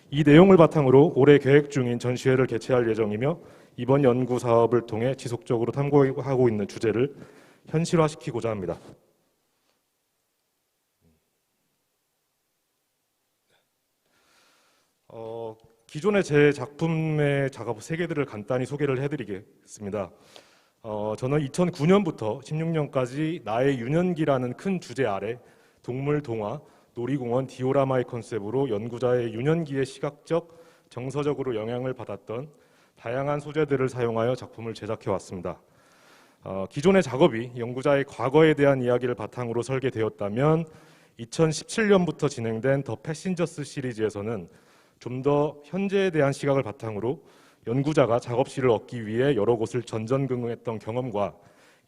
이 내용을 바탕으로 올해 계획 중인 전시회를 개최할 예정이며 이번 연구 사업을 통해 지속적으로 탐구하고 있는 주제를 현실화시키고자 합니다. 기존의 제 작품의 작업 세계들을 간단히 소개를 해드리겠습니다. 저는 2009년부터 16년까지 나의 유년기라는 큰 주제 아래 동물, 동화, 놀이공원, 디오라마의 컨셉으로 연구자의 유년기의 시각적, 정서적으로 영향을 받았던 다양한 소재들을 사용하여 작품을 제작해 왔습니다. 기존의 작업이 연구자의 과거에 대한 이야기를 바탕으로 설계되었다면 2017년부터 진행된 더 패신저스 시리즈에서는 좀 더 현재에 대한 시각을 바탕으로 연구자가 작업실을 얻기 위해 여러 곳을 전전긍긍했던 경험과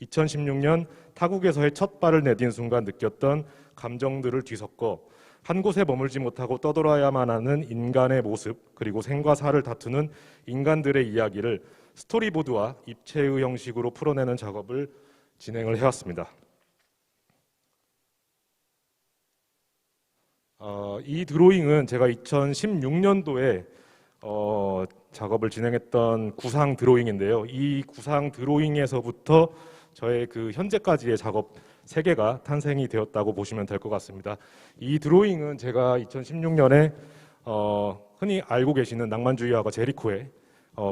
2016년 타국에서의 첫 발을 내딘 순간 느꼈던 감정들을 뒤섞어 한 곳에 머물지 못하고 떠돌아야만 하는 인간의 모습, 그리고 생과 사를 다투는 인간들의 이야기를 스토리보드와 입체의 형식으로 풀어내는 작업을 진행을 해왔습니다. 이 드로잉은 제가 2016년도에 작업을 진행했던 구상 드로잉인데요. 이 구상 드로잉에서부터 저의 현재까지의 작업 세계가 탄생이 되었다고 보시면 될 것 같습니다. 이 드로잉은 제가 2016년에 흔히 알고 계시는 낭만주의화가 제리코의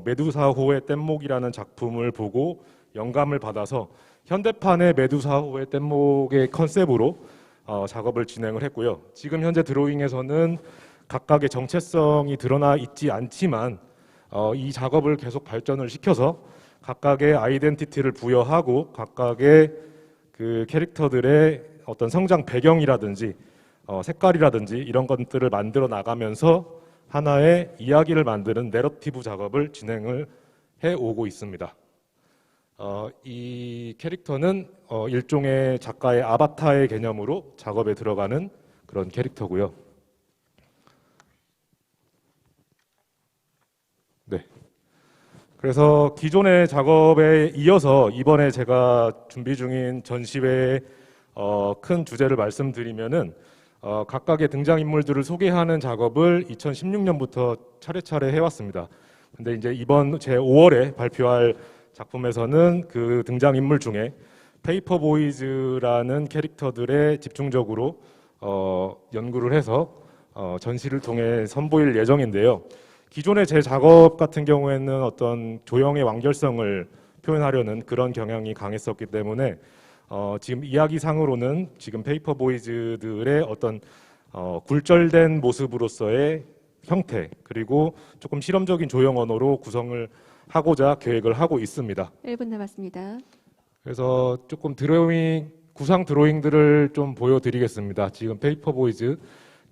메두사호의 뗏목이라는 작품을 보고 영감을 받아서 현대판의 메두사호의 뗏목의 컨셉으로 작업을 진행을 했고요. 지금 현재 드로잉에서는 각각의 정체성이 드러나 있지 않지만 이 작업을 계속 발전을 시켜서 각각의 아이덴티티를 부여하고 각각의 캐릭터들의 어떤 성장 배경이라든지 색깔이라든지 이런 것들을 만들어 나가면서 하나의 이야기를 만드는 내러티브 작업을 진행을 해오고 있습니다. 이 캐릭터는 일종의 작가의 아바타의 개념으로 작업에 들어가는 그런 캐릭터고요. 네. 그래서 기존의 작업에 이어서 이번에 제가 준비 중인 전시회의 큰 주제를 말씀드리면은 각각의 등장인물들을 소개하는 작업을 2016년부터 차례차례 해왔습니다. 근데 이제 이번 제 5월에 발표할 작품에서는 그 등장인물 중에 페이퍼보이즈라는 캐릭터들에 집중적으로 연구를 해서 전시를 통해 선보일 예정인데요. 기존의 제 작업 같은 경우에는 어떤 조형의 완결성을 표현하려는 그런 경향이 강했었기 때문에 지금 이야기상으로는 지금 페이퍼보이즈들의 어떤 굴절된 모습으로서의 형태, 그리고 조금 실험적인 조형 언어로 구성을 하고자 계획을 하고 있습니다. 1분 남았습니다. 그래서 조금 구상 드로잉들을 좀 보여드리겠습니다. 지금 페이퍼보이즈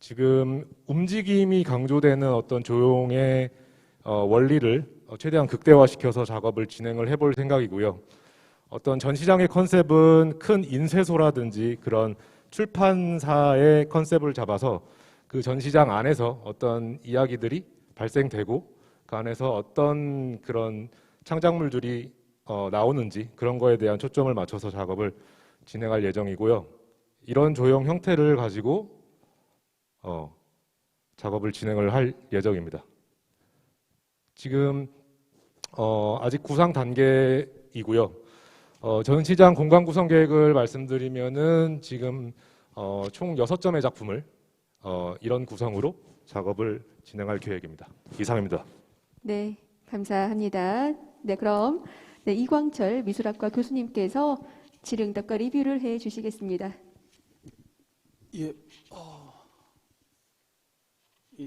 지금 움직임이 강조되는 어떤 조형의 원리를 최대한 극대화시켜서 작업을 진행을 해볼 생각이고요. 어떤 전시장의 컨셉은 큰 인쇄소라든지 그런 출판사의 컨셉을 잡아서 그 전시장 안에서 어떤 이야기들이 발생되고 그 안에서 어떤 그런 창작물들이 나오는지 그런 거에 대한 초점을 맞춰서 작업을 진행할 예정이고요. 이런 조형 형태를 가지고 작업을 진행을 할 예정입니다. 지금 아직 구상 단계이고요. 전시장 공간 구성 계획을 말씀드리면은 지금 총 6점의 작품을 이런 구성으로 작업을 진행할 계획입니다. 이상입니다. 네, 감사합니다. 네, 그럼 네, 이광철 미술학과 교수님께서 질의응답과 리뷰를 해 주시겠습니다. 예,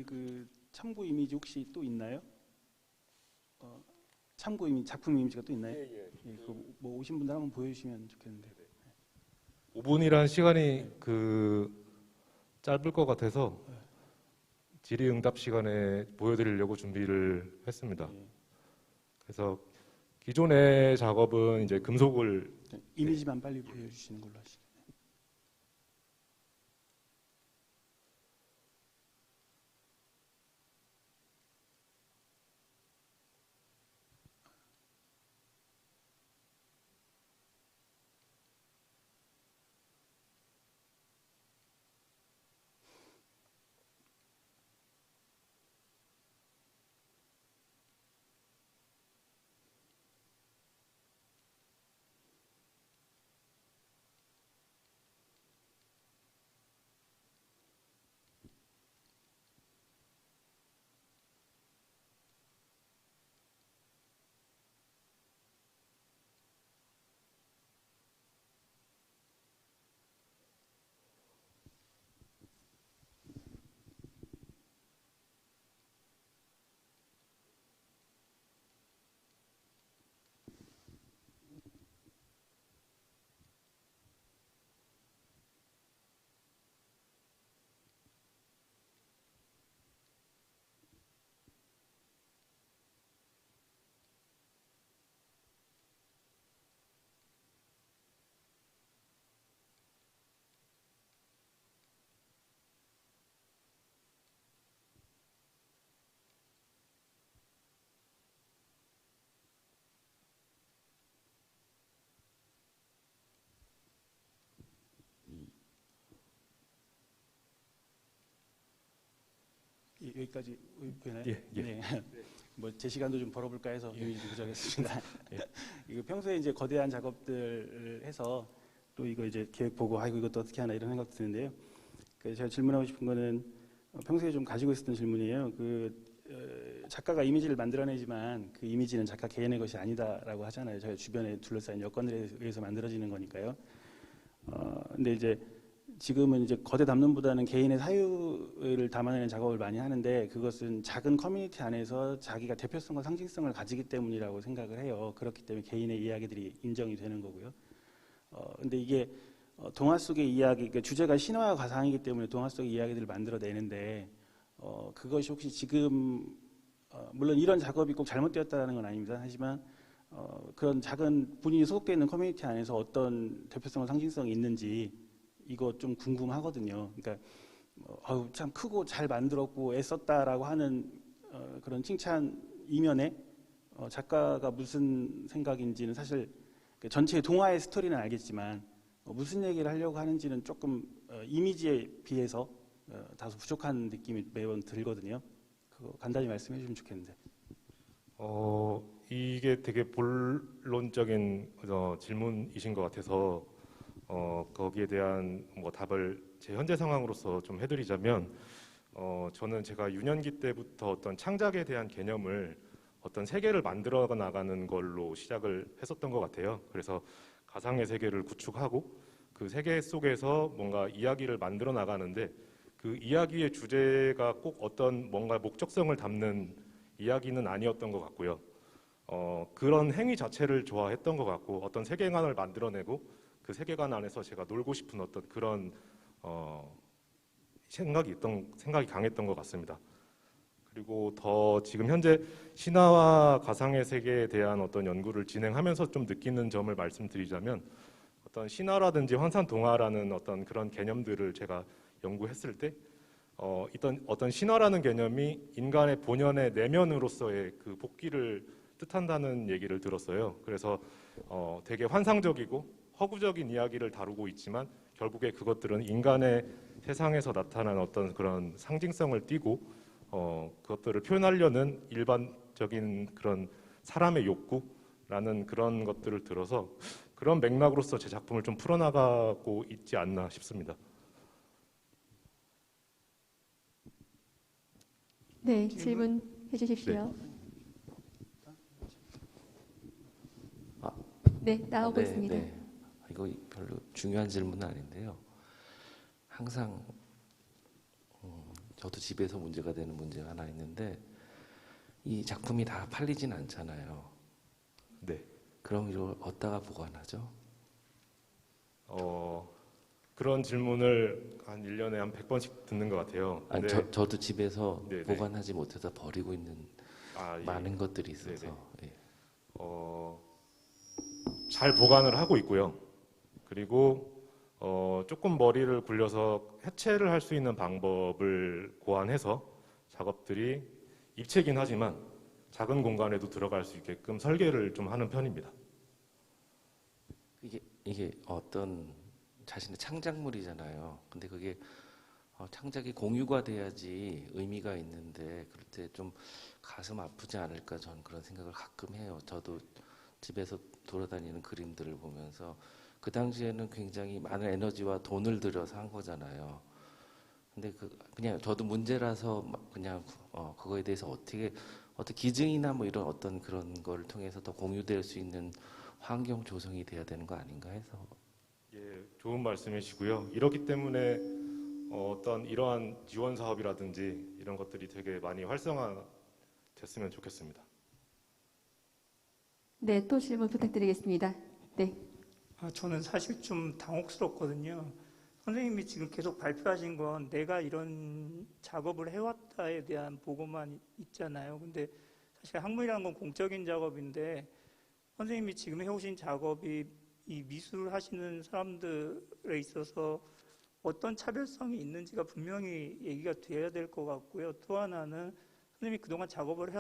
그 참고 이미지 혹시 또 있나요? 참고 이미지, 작품 이미지가 또 있나요? 예, 그뭐 오신 분들 한번 보여주시면 좋겠는데. 5분이란 시간이 짧을 것 같아서 질의응답 시간에 보여드리려고 준비를 했습니다. 그래서 기존의 작업은 이제 금속을 이미지만 빨리 보여주시는 걸로 하시죠. 여기까지 보이나요? 예. 네. 뭐 제 시간도 좀 벌어볼까 해서 유의 부정했습니다. 이거 평소에 이제 거대한 작업들을 해서 또 이거 이제 계획 보고 아이고 이것도 어떻게 하나 이런 생각 드는데요. 제가 질문하고 싶은 거는 평소에 좀 가지고 있었던 질문이에요. 작가가 이미지를 만들어내지만 그 이미지는 작가 개인의 것이 아니다라고 하잖아요. 저희 주변에 둘러싸인 여건들에 의해서 만들어지는 거니까요. 근데 이제 지금은 이제 거대 담론보다는 개인의 사유를 담아내는 작업을 많이 하는데 그것은 작은 커뮤니티 안에서 자기가 대표성과 상징성을 가지기 때문이라고 생각을 해요. 그렇기 때문에 개인의 이야기들이 인정이 되는 거고요. 근데 이게 동화 속의 이야기, 그러니까 주제가 신화와 가상이기 때문에 동화 속의 이야기들을 만들어내는데 그것이 혹시 지금 물론 이런 작업이 꼭 잘못되었다는 건 아닙니다. 하지만 그런 작은 본인이 소속되어 있는 커뮤니티 안에서 어떤 대표성과 상징성이 있는지 이거 좀 궁금하거든요. 그러니까 참 크고 잘 만들었고 애썼다라고 하는 그런 칭찬 이면에 작가가 무슨 생각인지는 사실 전체 동화의 스토리는 알겠지만 무슨 얘기를 하려고 하는지는 조금 이미지에 비해서 다소 부족한 느낌이 매번 들거든요. 그거 간단히 말씀해 주시면 좋겠는데. 이게 되게 본론적인 질문이신 것 같아서 거기에 대한 답을 제 현재 상황으로서 좀 해드리자면 저는 제가 유년기 때부터 어떤 창작에 대한 개념을 어떤 세계를 만들어 나가는 걸로 시작을 했었던 것 같아요. 그래서 가상의 세계를 구축하고 그 세계 속에서 뭔가 이야기를 만들어 나가는데 그 이야기의 주제가 꼭 어떤 뭔가 목적성을 담는 이야기는 아니었던 것 같고요. 그런 행위 자체를 좋아했던 것 같고 어떤 세계관을 만들어내고 그 세계관 안에서 제가 놀고 싶은 어떤 그런 생각이 강했던 것 같습니다. 그리고 더 지금 현재 신화와 가상의 세계에 대한 어떤 연구를 진행하면서 좀 느끼는 점을 말씀드리자면, 어떤 신화라든지 환산 동화라는 어떤 그런 개념들을 제가 연구했을 때 어떤 신화라는 개념이 인간의 본연의 내면으로서의 그 복귀를 뜻한다는 얘기를 들었어요. 그래서 되게 환상적이고 허구적인 이야기를 다루고 있지만 결국에 그것들은 인간의 세상에서 나타난 어떤 그런 상징성을 띠고 그것들을 표현하려는 일반적인 그런 사람의 욕구라는 그런 것들을 들어서 그런 맥락으로서 제 작품을 좀 풀어나가고 있지 않나 싶습니다. 네, 질문해 주십시오. 네, 나오고 있습니다. 네. 이거 별로 중요한 질문은 아닌데요. 항상 저도 집에서 문제가 되는 문제가 하나 있는데, 이 작품이 다 팔리진 않잖아요. 네. 그럼 이걸 어디다가 보관하죠? 그런 질문을 한 1년에 한 100번씩 듣는 것 같아요. 아니, 근데 저도 집에서 네네. 보관하지 못해서 버리고 있는 예. 많은 것들이 있어서. 예. 잘 보관을 하고 있고요. 그리고 조금 머리를 굴려서 해체를 할 수 있는 방법을 고안해서 작업들이 입체긴 하지만 작은 공간에도 들어갈 수 있게끔 설계를 좀 하는 편입니다. 이게 어떤 자신의 창작물이잖아요. 근데 그게 창작이 공유가 돼야지 의미가 있는데, 그럴 때 좀 가슴 아프지 않을까, 저는 그런 생각을 가끔 해요. 저도 집에서 돌아다니는 그림들을 보면서 그 당시에는 굉장히 많은 에너지와 돈을 들여서 한 거잖아요. 근데 그냥 저도 문제라서 그냥 그거에 대해서 어떻게 기증이나 뭐 이런 어떤 그런 걸 통해서 더 공유될 수 있는 환경 조성이 돼야 되는 거 아닌가 해서. 예, 좋은 말씀이시고요. 이렇기 때문에 어떤 이러한 지원 사업이라든지 이런 것들이 되게 많이 활성화됐으면 좋겠습니다. 네, 또 질문 부탁드리겠습니다. 네. 저는 사실 좀 당혹스럽거든요. 선생님이 지금 계속 발표하신 건 내가 이런 작업을 해왔다에 대한 보고만 있잖아요. 근데 사실 학문이라는 건 공적인 작업인데, 선생님이 지금 해오신 작업이 이 미술 하시는 사람들에 있어서 어떤 차별성이 있는지가 분명히 얘기가 돼야 될 것 같고요. 또 하나는 선생님이 그동안 작업을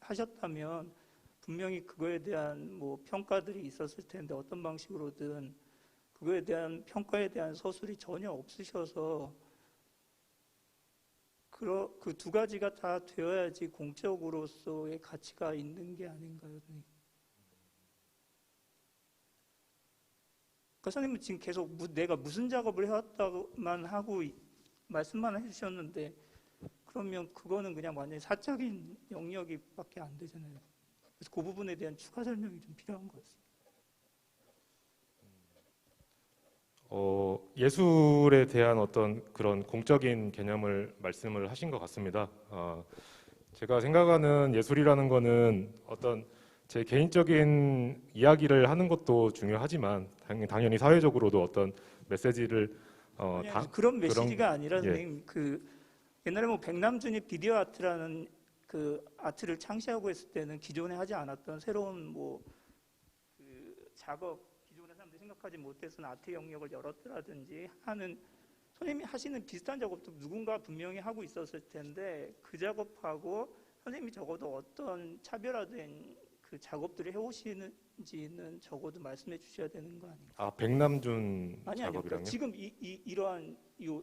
하셨다면 분명히 그거에 대한 뭐 평가들이 있었을 텐데, 어떤 방식으로든 그거에 대한 평가에 대한 서술이 전혀 없으셔서 그 두 가지가 다 되어야지 공적으로서의 가치가 있는 게 아닌가요? 그러니까 선생님은 지금 계속 내가 무슨 작업을 해왔다고만 하고 말씀만 해주셨는데, 그러면 그거는 그냥 완전히 사적인 영역밖에 안 되잖아요. 그래서 그 부분에 대한 추가 설명이 좀 필요한 것 같습니다. 예술에 대한 어떤 그런 공적인 개념을 말씀을 하신 것 같습니다. 제가 생각하는 예술이라는 거는 어떤 제 개인적인 이야기를 하는 것도 중요하지만 당연히 사회적으로도 어떤 메시지를 그런 메시지가 아니라 예. 선생님, 그 옛날에 뭐 백남준이 비디오 아트라는 그 아트를 창시하고 했을 때는 기존에 하지 않았던 새로운 뭐 그 작업, 기존의 사람들이 생각하지 못했던 아트 영역을 열었다든지 하는, 선생님이 하시는 비슷한 작업도 누군가 분명히 하고 있었을 텐데, 그 작업하고 선생님이 적어도 어떤 차별화된 그 작업들을 해오시는지는 적어도 말씀해 주셔야 되는 거 아닌가요? 백남준 아니요. 작업이랑요? 지금 이러한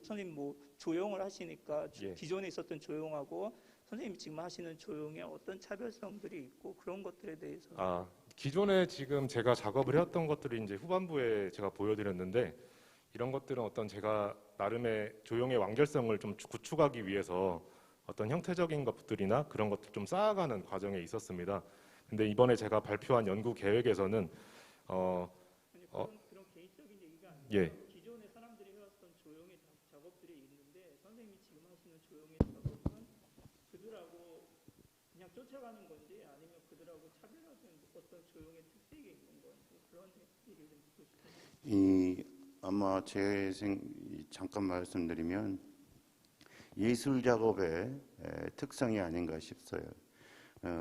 선생님 뭐 조형을 하시니까 예. 기존에 있었던 조형하고 선생님이 지금 하시는 조형에 어떤 차별성들이 있고 그런 것들에 대해서. 기존에 지금 제가 작업을 해왔던 것들이 이제 후반부에 제가 보여드렸는데, 이런 것들은 어떤 제가 나름의 조형의 완결성을 좀 구축하기 위해서 어떤 형태적인 것들이나 그런 것들 좀 쌓아가는 과정에 있었습니다. 근데 이번에 제가 발표한 연구 계획에서는 그런 개인적인 얘기가 아니라 예. 기존에 사람들이 해왔던 조형의 작업들이 있는데, 선생님이 지금 하시는 조형의 작업은 그들하고 그냥 쫓아가는 건지 아니면 그들하고 차별화된 어떤 조형의 특색이 있는 건지, 그런 얘기를 좀 듣고 싶어요. 아마 잠깐 말씀드리면 예술 작업의 특성이 아닌가 싶어요.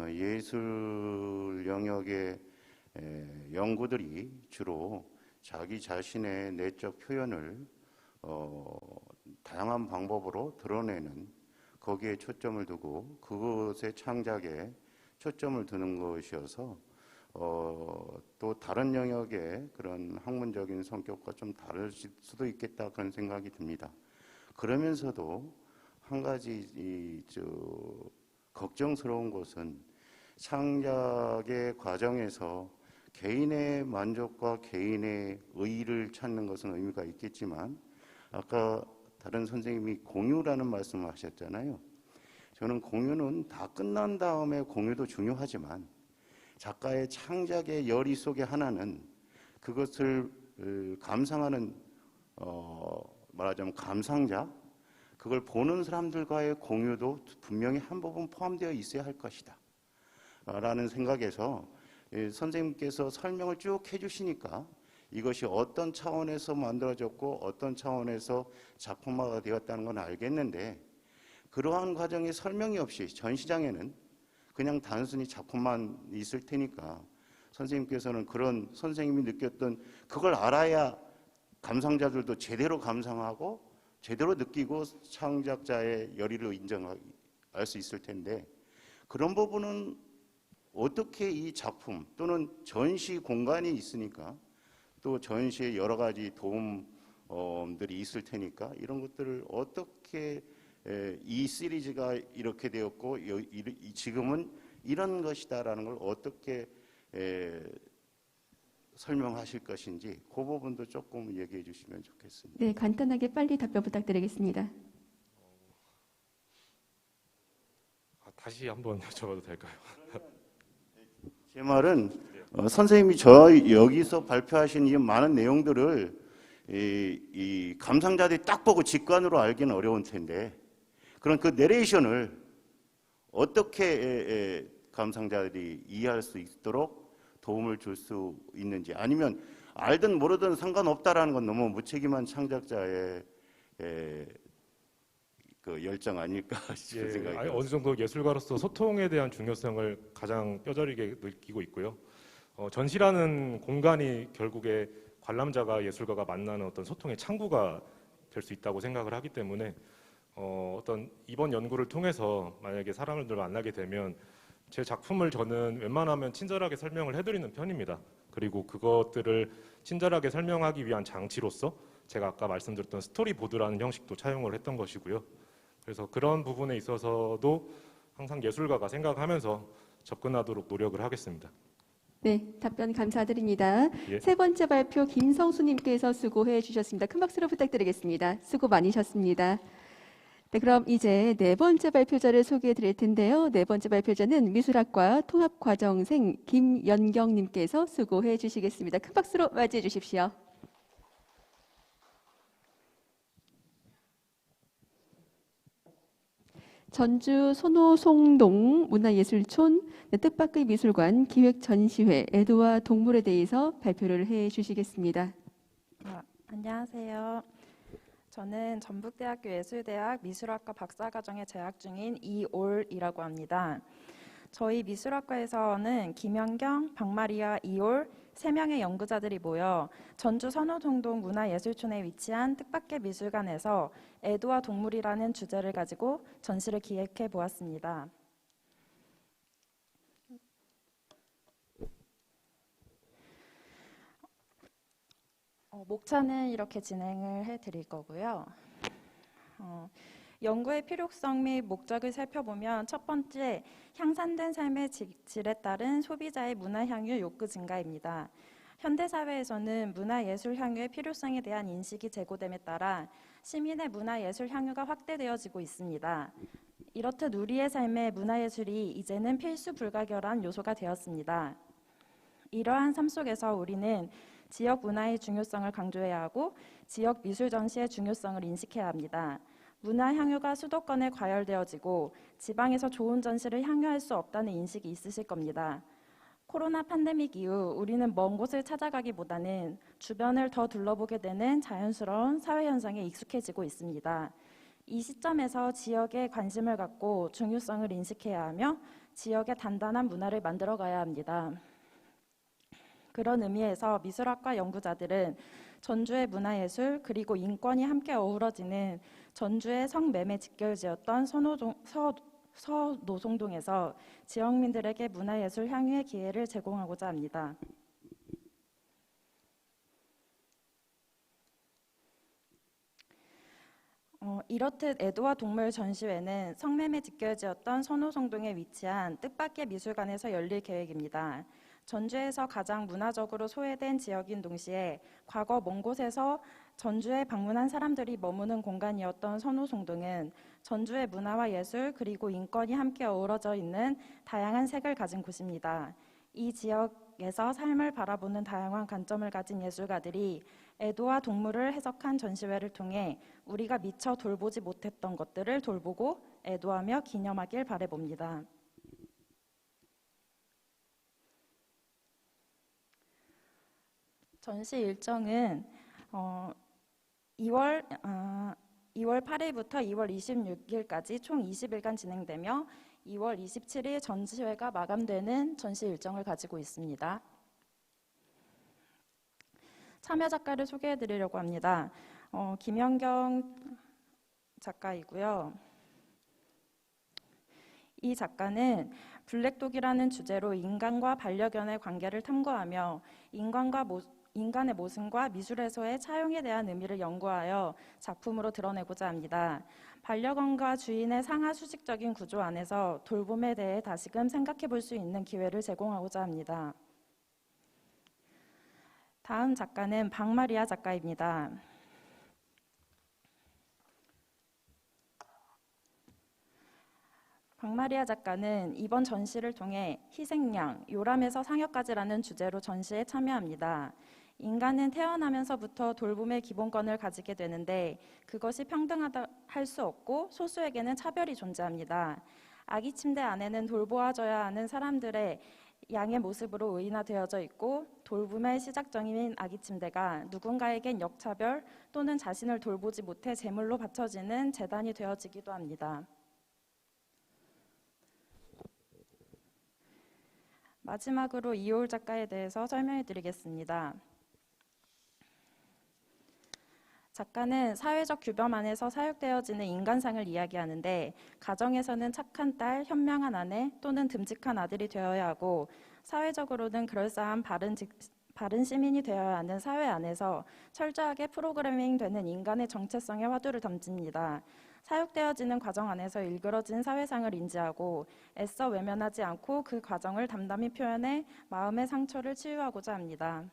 예술 영역의 연구들이 주로 자기 자신의 내적 표현을 다양한 방법으로 드러내는 거기에 초점을 두고 그것의 창작에 초점을 두는 것이어서 또 다른 영역의 그런 학문적인 성격과 좀 다를 수도 있겠다 그런 생각이 듭니다. 그러면서도 한 가지 걱정스러운 것은 창작의 과정에서 개인의 만족과 개인의 의의를 찾는 것은 의미가 있겠지만 아까 다른 선생님이 공유라는 말씀을 하셨잖아요. 저는 공유는 다 끝난 다음에 공유도 중요하지만 작가의 창작의 열의 속에 하나는 그것을 감상하는 말하자면 감상자, 그걸 보는 사람들과의 공유도 분명히 한 부분 포함되어 있어야 할 것이다 라는 생각에서 선생님께서 설명을 쭉 해주시니까 이것이 어떤 차원에서 만들어졌고 어떤 차원에서 작품화가 되었다는 건 알겠는데 그러한 과정에 설명이 없이 전시장에는 그냥 단순히 작품만 있을 테니까 선생님께서는 그런 선생님이 느꼈던 그걸 알아야 감상자들도 제대로 감상하고 제대로 느끼고 창작자의 열의를 인정할 수 있을 텐데 그런 부분은 어떻게 이 작품 또는 전시 공간이 있으니까 또 전시에 여러 가지 도움들이 있을 테니까 이런 것들을 어떻게 이 시리즈가 이렇게 되었고 지금은 이런 것이다라는 걸 어떻게 설명하실 것인지 그 부분도 조금 얘기해 주시면 좋겠습니다. 네, 간단하게 빨리 답변 부탁드리겠습니다. 다시 한번 여쭤봐도 될까요? 제 말은 선생님이 여기서 발표하신 이 많은 내용들을 이 감상자들이 딱 보고 직관으로 알기는 어려운 텐데 그런 그 내레이션을 어떻게 감상자들이 이해할 수 있도록 도움을 줄 수 있는지 아니면 알든 모르든 상관없다라는 건 너무 무책임한 창작자의 그 열정 아닐까 싶은 생각이 아니, 들었습니다. 어느 정도 예술가로서 소통에 대한 중요성을 가장 뼈저리게 느끼고 있고요. 전시라는 공간이 결국에 관람자가 예술가가 만나는 어떤 소통의 창구가 될 수 있다고 생각을 하기 때문에 어떤 이번 연구를 통해서 만약에 사람들 만나게 되면 제 작품을 저는 웬만하면 친절하게 설명을 해드리는 편입니다. 그리고 그것들을 친절하게 설명하기 위한 장치로서 제가 아까 말씀드렸던 스토리보드라는 형식도 차용을 했던 것이고요. 그래서 그런 부분에 있어서도 항상 예술가가 생각하면서 접근하도록 노력을 하겠습니다. 네, 답변 감사드립니다. 예. 세 번째 발표 김성수님께서 수고해 주셨습니다. 큰 박수로 부탁드리겠습니다. 수고 많으셨습니다. 네, 그럼 이제 네 번째 발표자를 소개해 드릴 텐데요. 네 번째 발표자는 미술학과 통합과정생 김연경님께서 수고해 주시겠습니다. 큰 박수로 맞이해 주십시오. 전주 손호송동 문화예술촌 뜻밖의 미술관 기획전시회 애도와 동물에 대해서 발표를 해 주시겠습니다. 안녕하세요. 저는 전북대학교 예술대학 미술학과 박사과정에 재학 중인 이올이라고 합니다. 저희 미술학과에서는 김연경, 박마리아, 이올 3명의 연구자들이 모여 전주 선호동동 문화예술촌에 위치한 뜻밖의 미술관에서 애도와 동물이라는 주제를 가지고 전시를 기획해 보았습니다. 목차는 이렇게 진행을 해드릴 거고요. 연구의 필요성 및 목적을 살펴보면 첫 번째, 향상된 삶의 질에 따른 소비자의 문화향유 욕구 증가입니다. 현대사회에서는 문화예술 향유의 필요성에 대한 인식이 제고됨에 따라 시민의 문화예술 향유가 확대되어지고 있습니다. 이렇듯 우리의 삶에 문화예술이 이제는 필수 불가결한 요소가 되었습니다. 이러한 삶 속에서 우리는 지역 문화의 중요성을 강조해야 하고 지역 미술 전시의 중요성을 인식해야 합니다. 문화 향유가 수도권에 과열되어지고 지방에서 좋은 전시를 향유할 수 없다는 인식이 있으실 겁니다. 코로나 팬데믹 이후 우리는 먼 곳을 찾아가기보다는 주변을 더 둘러보게 되는 자연스러운 사회 현상에 익숙해지고 있습니다. 이 시점에서 지역에 관심을 갖고 중요성을 인식해야 하며 지역의 단단한 문화를 만들어가야 합니다. 그런 의미에서 미술학과 연구자들은 전주의 문화예술 그리고 인권이 함께 어우러지는 전주의 성매매 직결지였던 서노송동에서 지역민들에게 문화예술 향유의 기회를 제공하고자 합니다. 이렇듯 애도와 동물 전시회는 성매매 직결지였던 선호성동에 위치한 뜻밖의 미술관에서 열릴 계획입니다. 전주에서 가장 문화적으로 소외된 지역인 동시에 과거 먼 곳에서 전주에 방문한 사람들이 머무는 공간이었던 선호송동은 전주의 문화와 예술 그리고 인권이 함께 어우러져 있는 다양한 색을 가진 곳입니다. 이 지역에서 삶을 바라보는 다양한 관점을 가진 예술가들이 애도와 동물을 해석한 전시회를 통해 우리가 미처 돌보지 못했던 것들을 돌보고 애도하며 기념하길 바라봅니다. 전시 일정은 2월 8일부터 2월 26일까지 총 20일간 진행되며 2월 27일 전시회가 마감되는 전시 일정을 가지고 있습니다. 참여 작가를 소개해 드리려고 합니다. 김연경 작가이고요. 이 작가는 블랙독이라는 주제로 인간과 반려견의 관계를 탐구하며 인간의 모습과 미술에서의 차용에 대한 의미를 연구하여 작품으로 드러내고자 합니다. 반려견과 주인의 상하 수직적인 구조 안에서 돌봄에 대해 다시금 생각해 볼 수 있는 기회를 제공하고자 합니다. 다음 작가는 박마리아 작가입니다. 박마리아 작가는 이번 전시를 통해 희생양, 요람에서 상여까지라는 주제로 전시에 참여합니다. 인간은 태어나면서부터 돌봄의 기본권을 가지게 되는데 그것이 평등하다 할 수 없고 소수에게는 차별이 존재합니다. 아기 침대 안에는 돌보아줘야 하는 사람들의 양의 모습으로 의인화되어져 있고 돌봄의 시작점인 아기 침대가 누군가에겐 역차별 또는 자신을 돌보지 못해 제물로 바쳐지는 재단이 되어지기도 합니다. 마지막으로 이효울 작가에 대해서 설명해 드리겠습니다. 작가는 사회적 규범 안에서 사육되어지는 인간상을 이야기하는데 가정에서는 착한 딸, 현명한 아내 또는 듬직한 아들이 되어야 하고 사회적으로는 그럴싸한 바른 시민이 되어야 하는 사회 안에서 철저하게 프로그래밍되는 인간의 정체성의 화두를 던집니다. 사육되어지는 과정 안에서 일그러진 사회상을 인지하고 애써 외면하지 않고 그 과정을 담담히 표현해 마음의 상처를 치유하고자 합니다.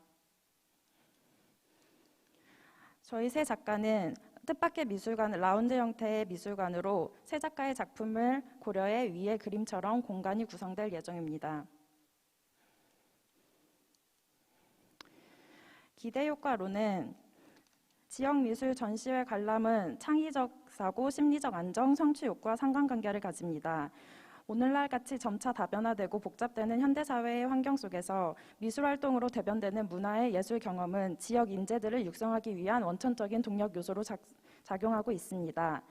저희 세 작가는 뜻밖의 미술관, 라운드 형태의 미술관으로 세 작가의 작품을 고려해 위의 그림처럼 공간이 구성될 예정입니다. 기대 효과로는 지역 미술 전시회 관람은 창의적 사고, 심리적 안정, 성취 욕구와 상관관계를 가집니다. 오늘날 같이 점차 다변화되고 복잡되는 현대사회의 환경 속에서 미술활동으로 대변되는 문화의 예술 경험은 지역 인재들을 육성하기 위한 원천적인 동력 요소로 작용하고 있습니다.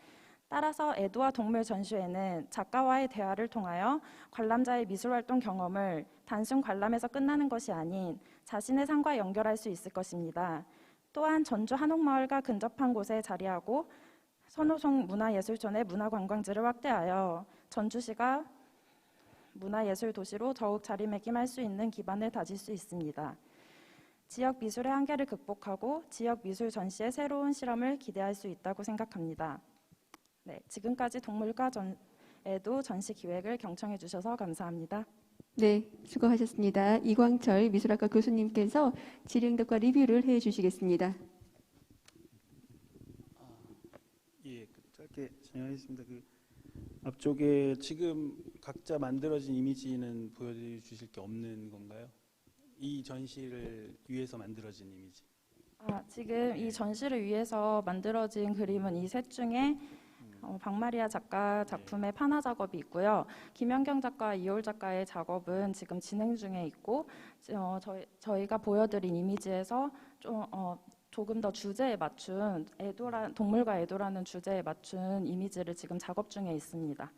따라서 애도와 동물 전시회는 작가와의 대화를 통하여 관람자의 미술활동 경험을 단순 관람에서 끝나는 것이 아닌 자신의 삶과 연결할 수 있을 것입니다. 또한 전주 한옥마을과 근접한 곳에 자리하고 선호송 문화예술촌의 문화관광지를 확대하여 전주시가 문화예술 도시로 더욱 자리매김할 수 있는 기반을 다질 수 있습니다. 지역 미술의 한계를 극복하고 지역 미술 전시의 새로운 실험을 기대할 수 있다고 생각합니다. 네, 지금까지 동물과 애도 전시 기획을 경청해 주셔서 감사합니다. 네, 수고하셨습니다. 이광철 미술학과 교수님께서 질의응답과 리뷰를 해주시겠습니다. 예, 짧게 진행하겠습니다. 앞쪽에 지금 각자 만들어진 이미지는 보여주실 게 없는 건가요? 이 전시를 위해서 만들어진 이미지. 지금 이 전시를 위해서 만들어진 그림은 이 셋 중에 박마리아 작가 작품의 판화 작업이 있고요. 김연경 작가, 이효울 작가의 작업은 지금 진행 중에 있고 저희가 보여드린 이미지에서 조금 더 주제에 맞춘 동물과 애도라는 주제에 맞춘 이미지를 지금 작업 중에 있습니다.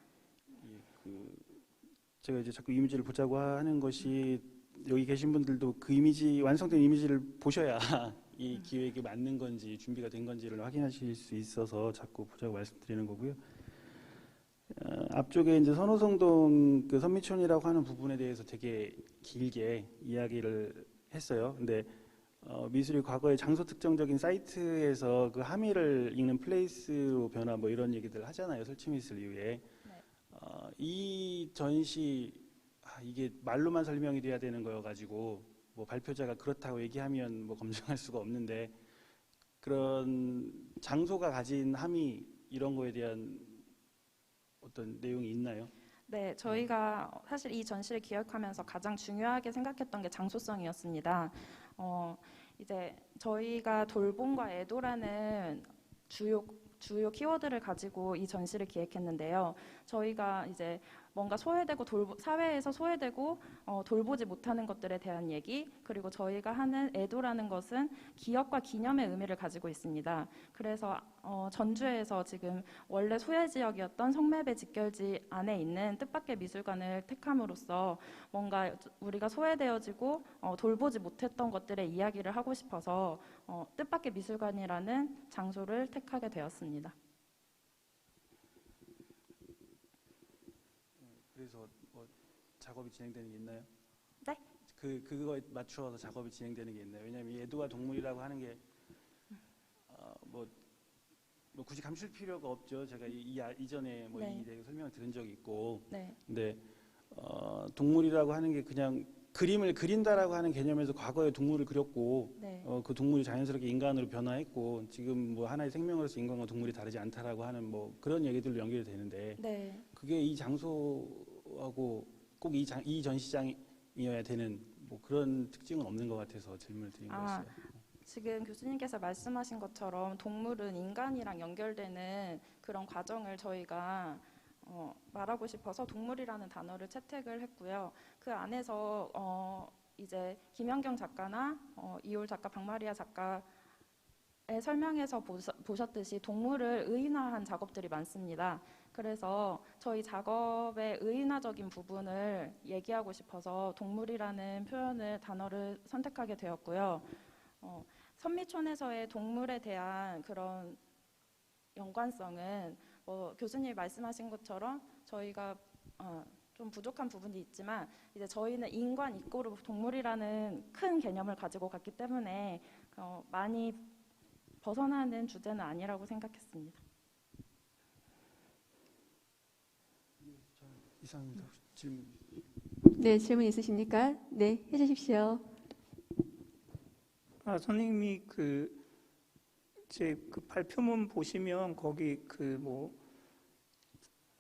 제가 이제 자꾸 이미지를 보자고 하는 것이 여기 계신 분들도 그 이미지 완성된 이미지를 보셔야 이 기획이 맞는 건지 준비가 된 건지를 확인하실 수 있어서 자꾸 보자고 말씀드리는 거고요. 앞쪽에 이제 선호성동 그 선미촌이라고 하는 부분에 대해서 되게 길게 이야기를 했어요. 근데 미술이 과거에 장소 특정적인 사이트에서 그 함의를 읽는 플레이스로 변화 뭐 이런 얘기들 하잖아요. 설치미술 이후에. 이 전시 이게 말로만 설명이 돼야 되는 거여가지고 뭐 발표자가 그렇다고 얘기하면 뭐 검증할 수가 없는데 그런 장소가 가진 함의 이런 거에 대한 어떤 내용이 있나요? 네, 저희가 사실 이 전시를 기획하면서 가장 중요하게 생각했던 게 장소성이었습니다. 이제 저희가 돌봄과 애도라는 주요 키워드를 가지고 이 전시를 기획했는데요. 저희가 이제 뭔가 사회에서 소외되고 돌보지 못하는 것들에 대한 얘기, 그리고 저희가 하는 애도라는 것은 기억과 기념의 의미를 가지고 있습니다. 그래서 전주에서 지금 원래 소외 지역이었던 성매배 직결지 안에 있는 뜻밖의 미술관을 택함으로써 뭔가 우리가 소외되어지고 돌보지 못했던 것들의 이야기를 하고 싶어서 뜻밖의 미술관이라는 장소를 택하게 되었습니다. 그래서 뭐 작업이 진행되는 게 있나요? 네? 그거에 맞추어서 작업이 진행되는 게 있나요? 왜냐하면 이 애도와 동물이라고 하는 게 뭐 굳이 감출 필요가 없죠. 제가 이전에 뭐 네. 이 대해 설명을 들은 적이 있고, 네. 근데 동물이라고 하는 게 그냥 그림을 그린다라고 하는 개념에서 과거에 동물을 그렸고, 네. 그 동물이 자연스럽게 인간으로 변화했고, 지금 뭐 하나의 생명으로서 인간과 동물이 다르지 않다라고 하는 뭐 그런 얘기들로 연결이 되는데, 네. 그게 이 장소하고 꼭 이 전시장이어야 되는 뭐 그런 특징은 없는 것 같아서 질문을 드린 거였어요. 지금 교수님께서 말씀하신 것처럼 동물은 인간이랑 연결되는 그런 과정을 저희가 말하고 싶어서 동물이라는 단어를 채택을 했고요. 그 안에서 이제 김연경 작가나 이올 작가, 박마리아 작가의 설명에서 보셨듯이 동물을 의인화한 작업들이 많습니다. 그래서 저희 작업의 의인화적인 부분을 얘기하고 싶어서 동물이라는 단어를 선택하게 되었고요. 선미촌에서의 동물에 대한 그런 연관성은 교수님이 말씀하신 것처럼 저희가 좀 부족한 부분이 있지만 이제 저희는 인간 이꼬르 동물이라는 큰 개념을 가지고 갔기 때문에 많이 벗어나는 주제는 아니라고 생각했습니다. 이상입니다. 질문. 네, 질문 있으십니까? 네, 해주십시오. 선생님이 제 발표문 보시면 거기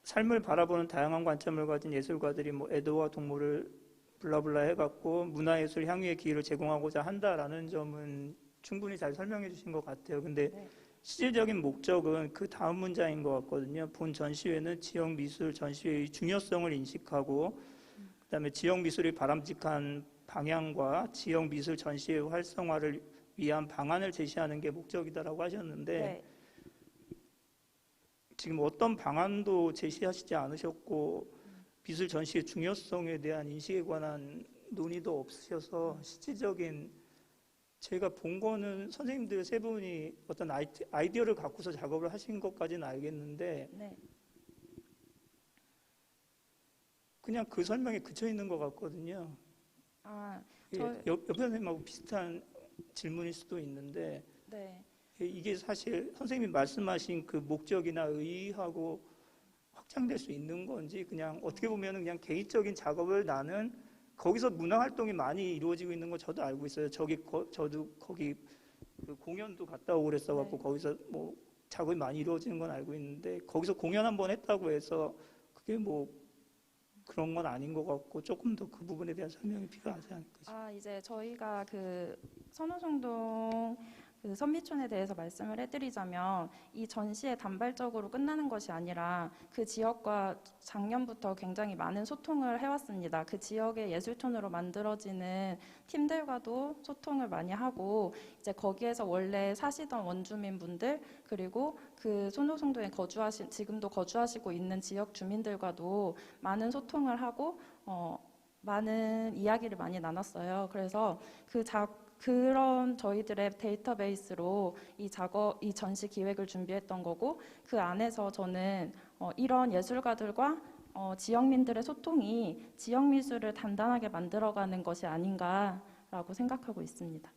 삶을 바라보는 다양한 관점을 가진 예술가들이 애도와 동물을 블라블라 해갖고 문화예술 향유의 기회를 제공하고자 한다라는 점은 충분히 잘 설명해 주신 것 같아요. 근데 네. 실질적인 목적은 그 다음 문장인 것 같거든요. 본 전시회는 지역 미술 전시회의 중요성을 인식하고 그다음에 지역 미술의 바람직한 방향과 지역 미술 전시회 활성화를 위한 방안을 제시하는 게 목적이다라고 하셨는데 네. 지금 어떤 방안도 제시하시지 않으셨고 미술 전시의 중요성에 대한 인식에 관한 논의도 없으셔서 실질적인 제가 본 거는 선생님들 세 분이 어떤 아이디어를 갖고서 작업을 하신 것까지는 알겠는데 네. 그냥 그 설명에 그쳐 있는 것 같거든요. 옆 선생님하고 비슷한 질문일 수도 있는데 네. 이게 사실 선생님이 말씀하신 그 목적이나 의의하고 확장될 수 있는 건지 그냥 어떻게 보면 그냥 개인적인 작업을 나는 거기서 문화 활동이 많이 이루어지고 있는 거 저도 알고 있어요. 저도 거기 그 공연도 갔다 오고 그랬어갖고 네. 거기서 작업이 많이 이루어지는 건 알고 있는데 거기서 공연 한번 했다고 해서 그게 그런 건 아닌 것 같고 조금 더 그 부분에 대한 설명이 필요하지 않을까 싶어요. 이제 저희가 그 선호성동 그 선미촌에 대해서 말씀을 해드리자면 이 전시에 단발적으로 끝나는 것이 아니라 그 지역과 작년부터 굉장히 많은 소통을 해왔습니다. 그 지역의 예술촌으로 만들어지는 팀들과도 소통을 많이 하고 이제 거기에서 원래 사시던 원주민분들 그리고 그 손오송도에 지금도 거주하시고 있는 지역 주민들과도 많은 소통을 하고 많은 이야기를 많이 나눴어요. 그래서 그런 저희들의 데이터베이스로 이 전시 기획을 준비했던 거고 그 안에서 저는 이런 예술가들과 지역민들의 소통이 지역 미술을 단단하게 만들어가는 것이 아닌가라고 생각하고 있습니다.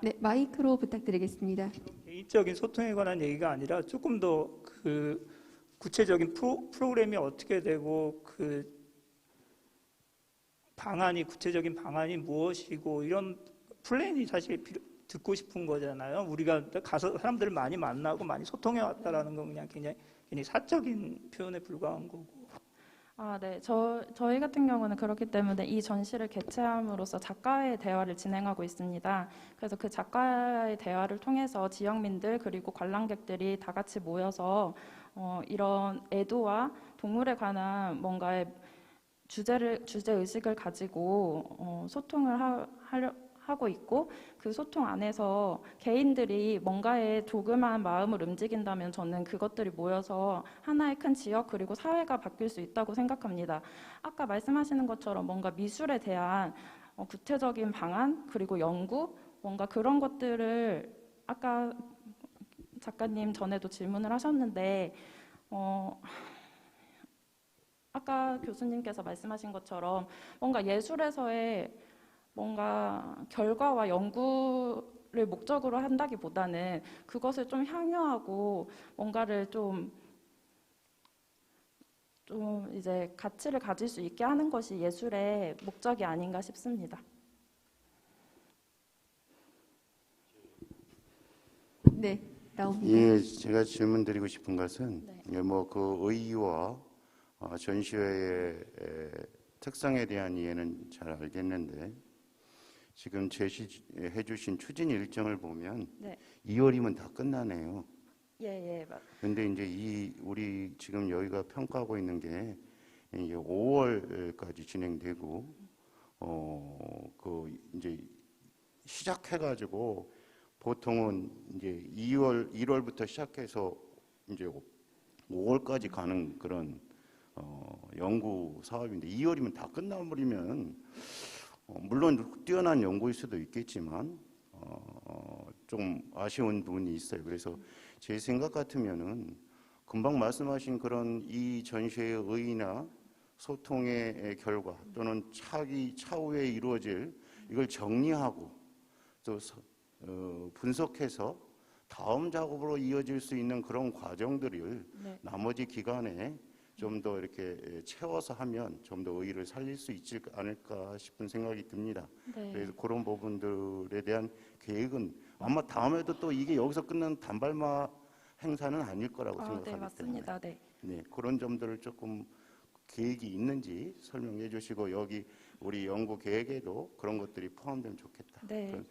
네, 마이크로 부탁드리겠습니다. 개인적인 소통에 관한 얘기가 아니라 조금 더 그 구체적인 프로그램이 어떻게 되고 그 구체적인 방안이 무엇이고 이런 플랜이 사실 듣고 싶은 거잖아요. 우리가 가서 사람들을 많이 만나고 많이 소통해 왔다라는 건 그냥 굉장히 사적인 표현에 불과한 거고. 네. 저희 같은 경우는 그렇기 때문에 이 전시를 개최함으로써 작가의 대화를 진행하고 있습니다. 그래서 그 작가의 대화를 통해서 지역민들 그리고 관람객들이 다 같이 모여서 이런 애도와 동물에 관한 뭔가의 주제의식을 가지고 소통을 하고 있고 그 소통 안에서 개인들이 뭔가에 조그마한 마음을 움직인다면 저는 그것들이 모여서 하나의 큰 지역 그리고 사회가 바뀔 수 있다고 생각합니다. 아까 말씀하시는 것처럼 뭔가 미술에 대한 구체적인 방안 그리고 연구 뭔가 그런 것들을 아까 작가님 전에도 질문을 하셨는데 아까 교수님께서 말씀하신 것처럼 뭔가 예술에서의 뭔가 결과와 연구를 목적으로 한다기보다는 그것을 좀 향유하고 뭔가를 좀 이제 가치를 가질 수 있게 하는 것이 예술의 목적이 아닌가 싶습니다. 네, 나옵니다. 예, 제가 질문드리고 싶은 것은 네. 그 의의와 전시회의 특성에 대한 이해는 잘 알겠는데 지금 제시해 주신 추진 일정을 보면 네. 2월이면 다 끝나네요. 예. 근데 이제 우리 지금 여기가 평가하고 있는 게 이제 5월까지 진행되고 이제 시작해가지고 보통은 이제 1월부터 시작해서 이제 5월까지 가는 그런 연구 사업인데 2월이면 다 끝나버리면 물론 뛰어난 연구일 수도 있겠지만 좀 아쉬운 부분이 있어요. 그래서 제 생각 같으면은 금방 말씀하신 그런 이 전시의 의의나 소통의 결과 또는 차후에 이루어질 이걸 정리하고 또 분석해서 다음 작업으로 이어질 수 있는 그런 과정들을 네. 나머지 기간에 좀 더 이렇게 채워서 하면 좀 더 의의를 살릴 수 있지 않을까 싶은 생각이 듭니다. 네. 그래서 그런 부분들에 대한 계획은 아마 다음에도 또 이게 여기서 끝나는 단발마 행사는 아닐 거라고 생각하기 네, 맞습니다. 때문에 네. 네, 그런 점들을 조금 계획이 있는지 설명해 주시고 여기 우리 연구 계획에도 그런 것들이 포함되면 좋겠다. 네.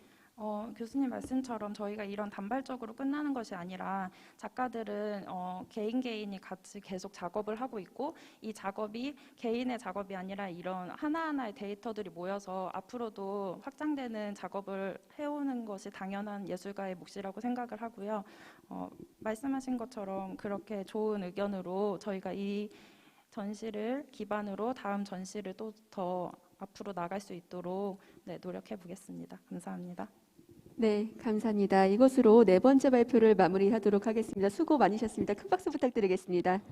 교수님 말씀처럼 저희가 이런 단발적으로 끝나는 것이 아니라 작가들은 개인이 같이 계속 작업을 하고 있고 이 작업이 개인의 작업이 아니라 이런 하나하나의 데이터들이 모여서 앞으로도 확장되는 작업을 해오는 것이 당연한 예술가의 몫이라고 생각을 하고요. 말씀하신 것처럼 그렇게 좋은 의견으로 저희가 이 전시를 기반으로 다음 전시를 또 더 앞으로 나갈 수 있도록 노력해 보겠습니다. 감사합니다. 네, 감사합니다. 이것으로 네 번째 발표를 마무리하도록 하겠습니다. 수고 많으셨습니다. 큰 박수 부탁드리겠습니다.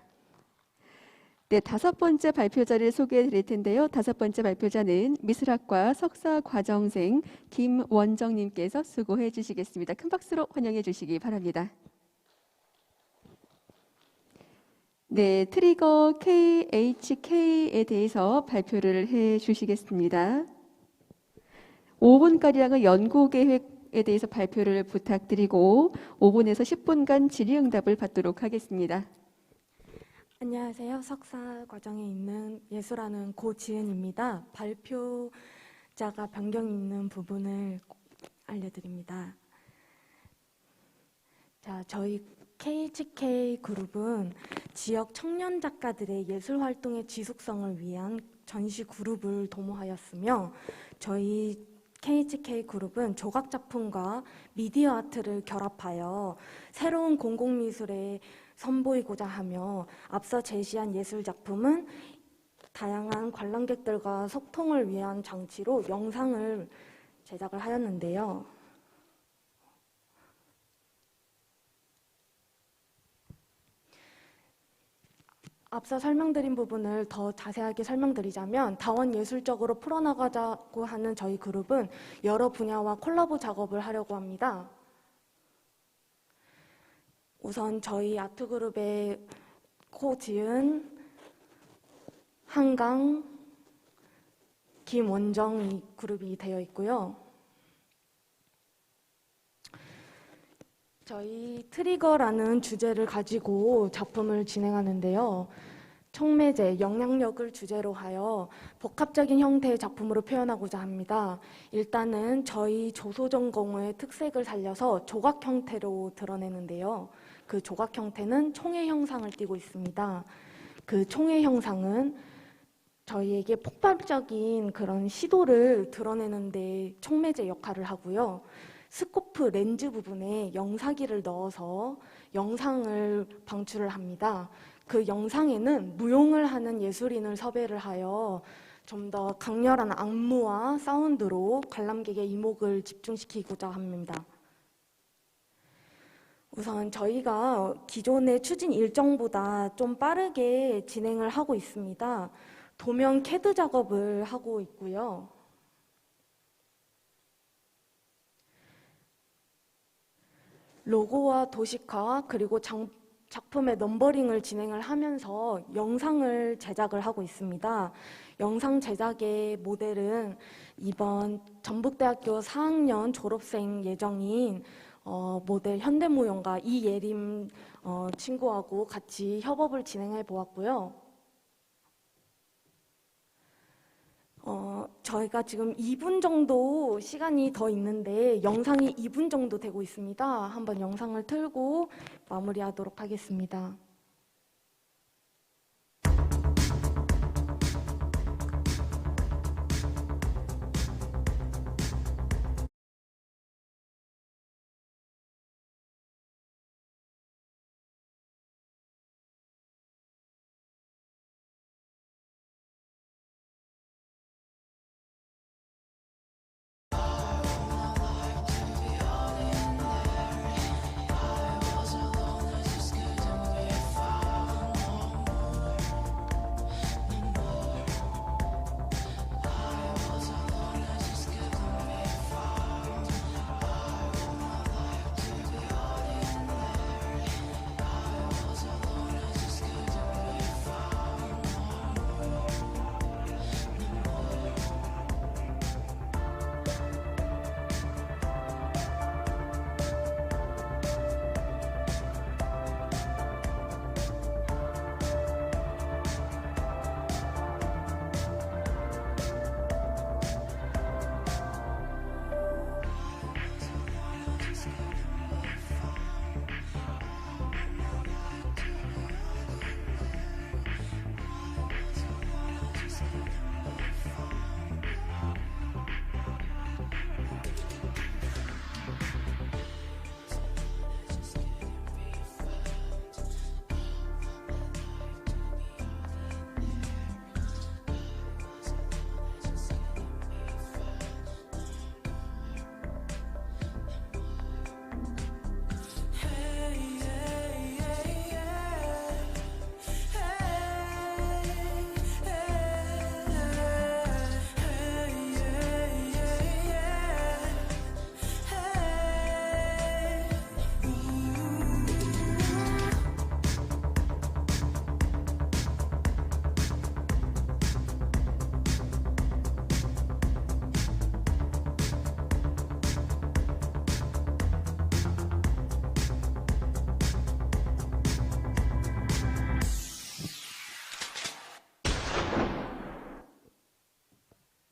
네, 다섯 번째 발표자를 소개해 드릴 텐데요. 다섯 번째 발표자는 미술학과 석사 과정생 김원정님께서 수고해 주시겠습니다. 큰 박수로 환영해 주시기 바랍니다. 네, 트리거 KHK에 대해서 발표를 해 주시겠습니다. 5분가량의 연구 계획에 대해서 발표를 부탁드리고 5분에서 10분간 질의응답을 받도록 하겠습니다. 안녕하세요. 석사 과정에 있는 예술하는 고지은입니다. 발표자가 변경이 있는 부분을 알려드립니다. 자, 저희 KHK 그룹은 지역 청년 작가들의 예술 활동의 지속성을 위한 전시 그룹을 도모하였으며, 저희 KHK 그룹은 조각 작품과 미디어 아트를 결합하여 새로운 공공미술에 선보이고자 하며, 앞서 제시한 예술 작품은 다양한 관람객들과 소통을 위한 장치로 영상을 제작을 하였는데요. 앞서 설명드린 부분을 더 자세하게 설명드리자면, 다원 예술적으로 풀어나가자고 하는 저희 그룹은 여러 분야와 콜라보 작업을 하려고 합니다. 우선 저희 아트그룹의 코지은, 한강, 김원정 이 그룹이 되어 있고요. 저희 트리거라는 주제를 가지고 작품을 진행하는데요. 촉매제, 영향력을 주제로 하여 복합적인 형태의 작품으로 표현하고자 합니다. 일단은 저희 조소전공의 특색을 살려서 조각 형태로 드러내는데요. 그 조각 형태는 총의 형상을 띠고 있습니다. 그 총의 형상은 저희에게 폭발적인 그런 시도를 드러내는 데 촉매제 역할을 하고요. 스코프 렌즈 부분에 영사기를 넣어서 영상을 방출을 합니다. 그 영상에는 무용을 하는 예술인을 섭외를 하여 좀 더 강렬한 안무와 사운드로 관람객의 이목을 집중시키고자 합니다. 우선 저희가 기존의 추진 일정보다 좀 빠르게 진행을 하고 있습니다. 도면 캐드 작업을 하고 있고요. 로고와 도식화, 그리고 작품의 넘버링을 진행을 하면서 영상을 제작을 하고 있습니다. 영상 제작의 모델은 이번 전북대학교 4학년 졸업생 예정인 모델 현대무용가 이예림 친구하고 같이 협업을 진행해 보았고요. 저희가 지금 2분 정도 시간이 더 있는데 영상이 2분 정도 되고 있습니다. 한번 영상을 틀고 마무리하도록 하겠습니다.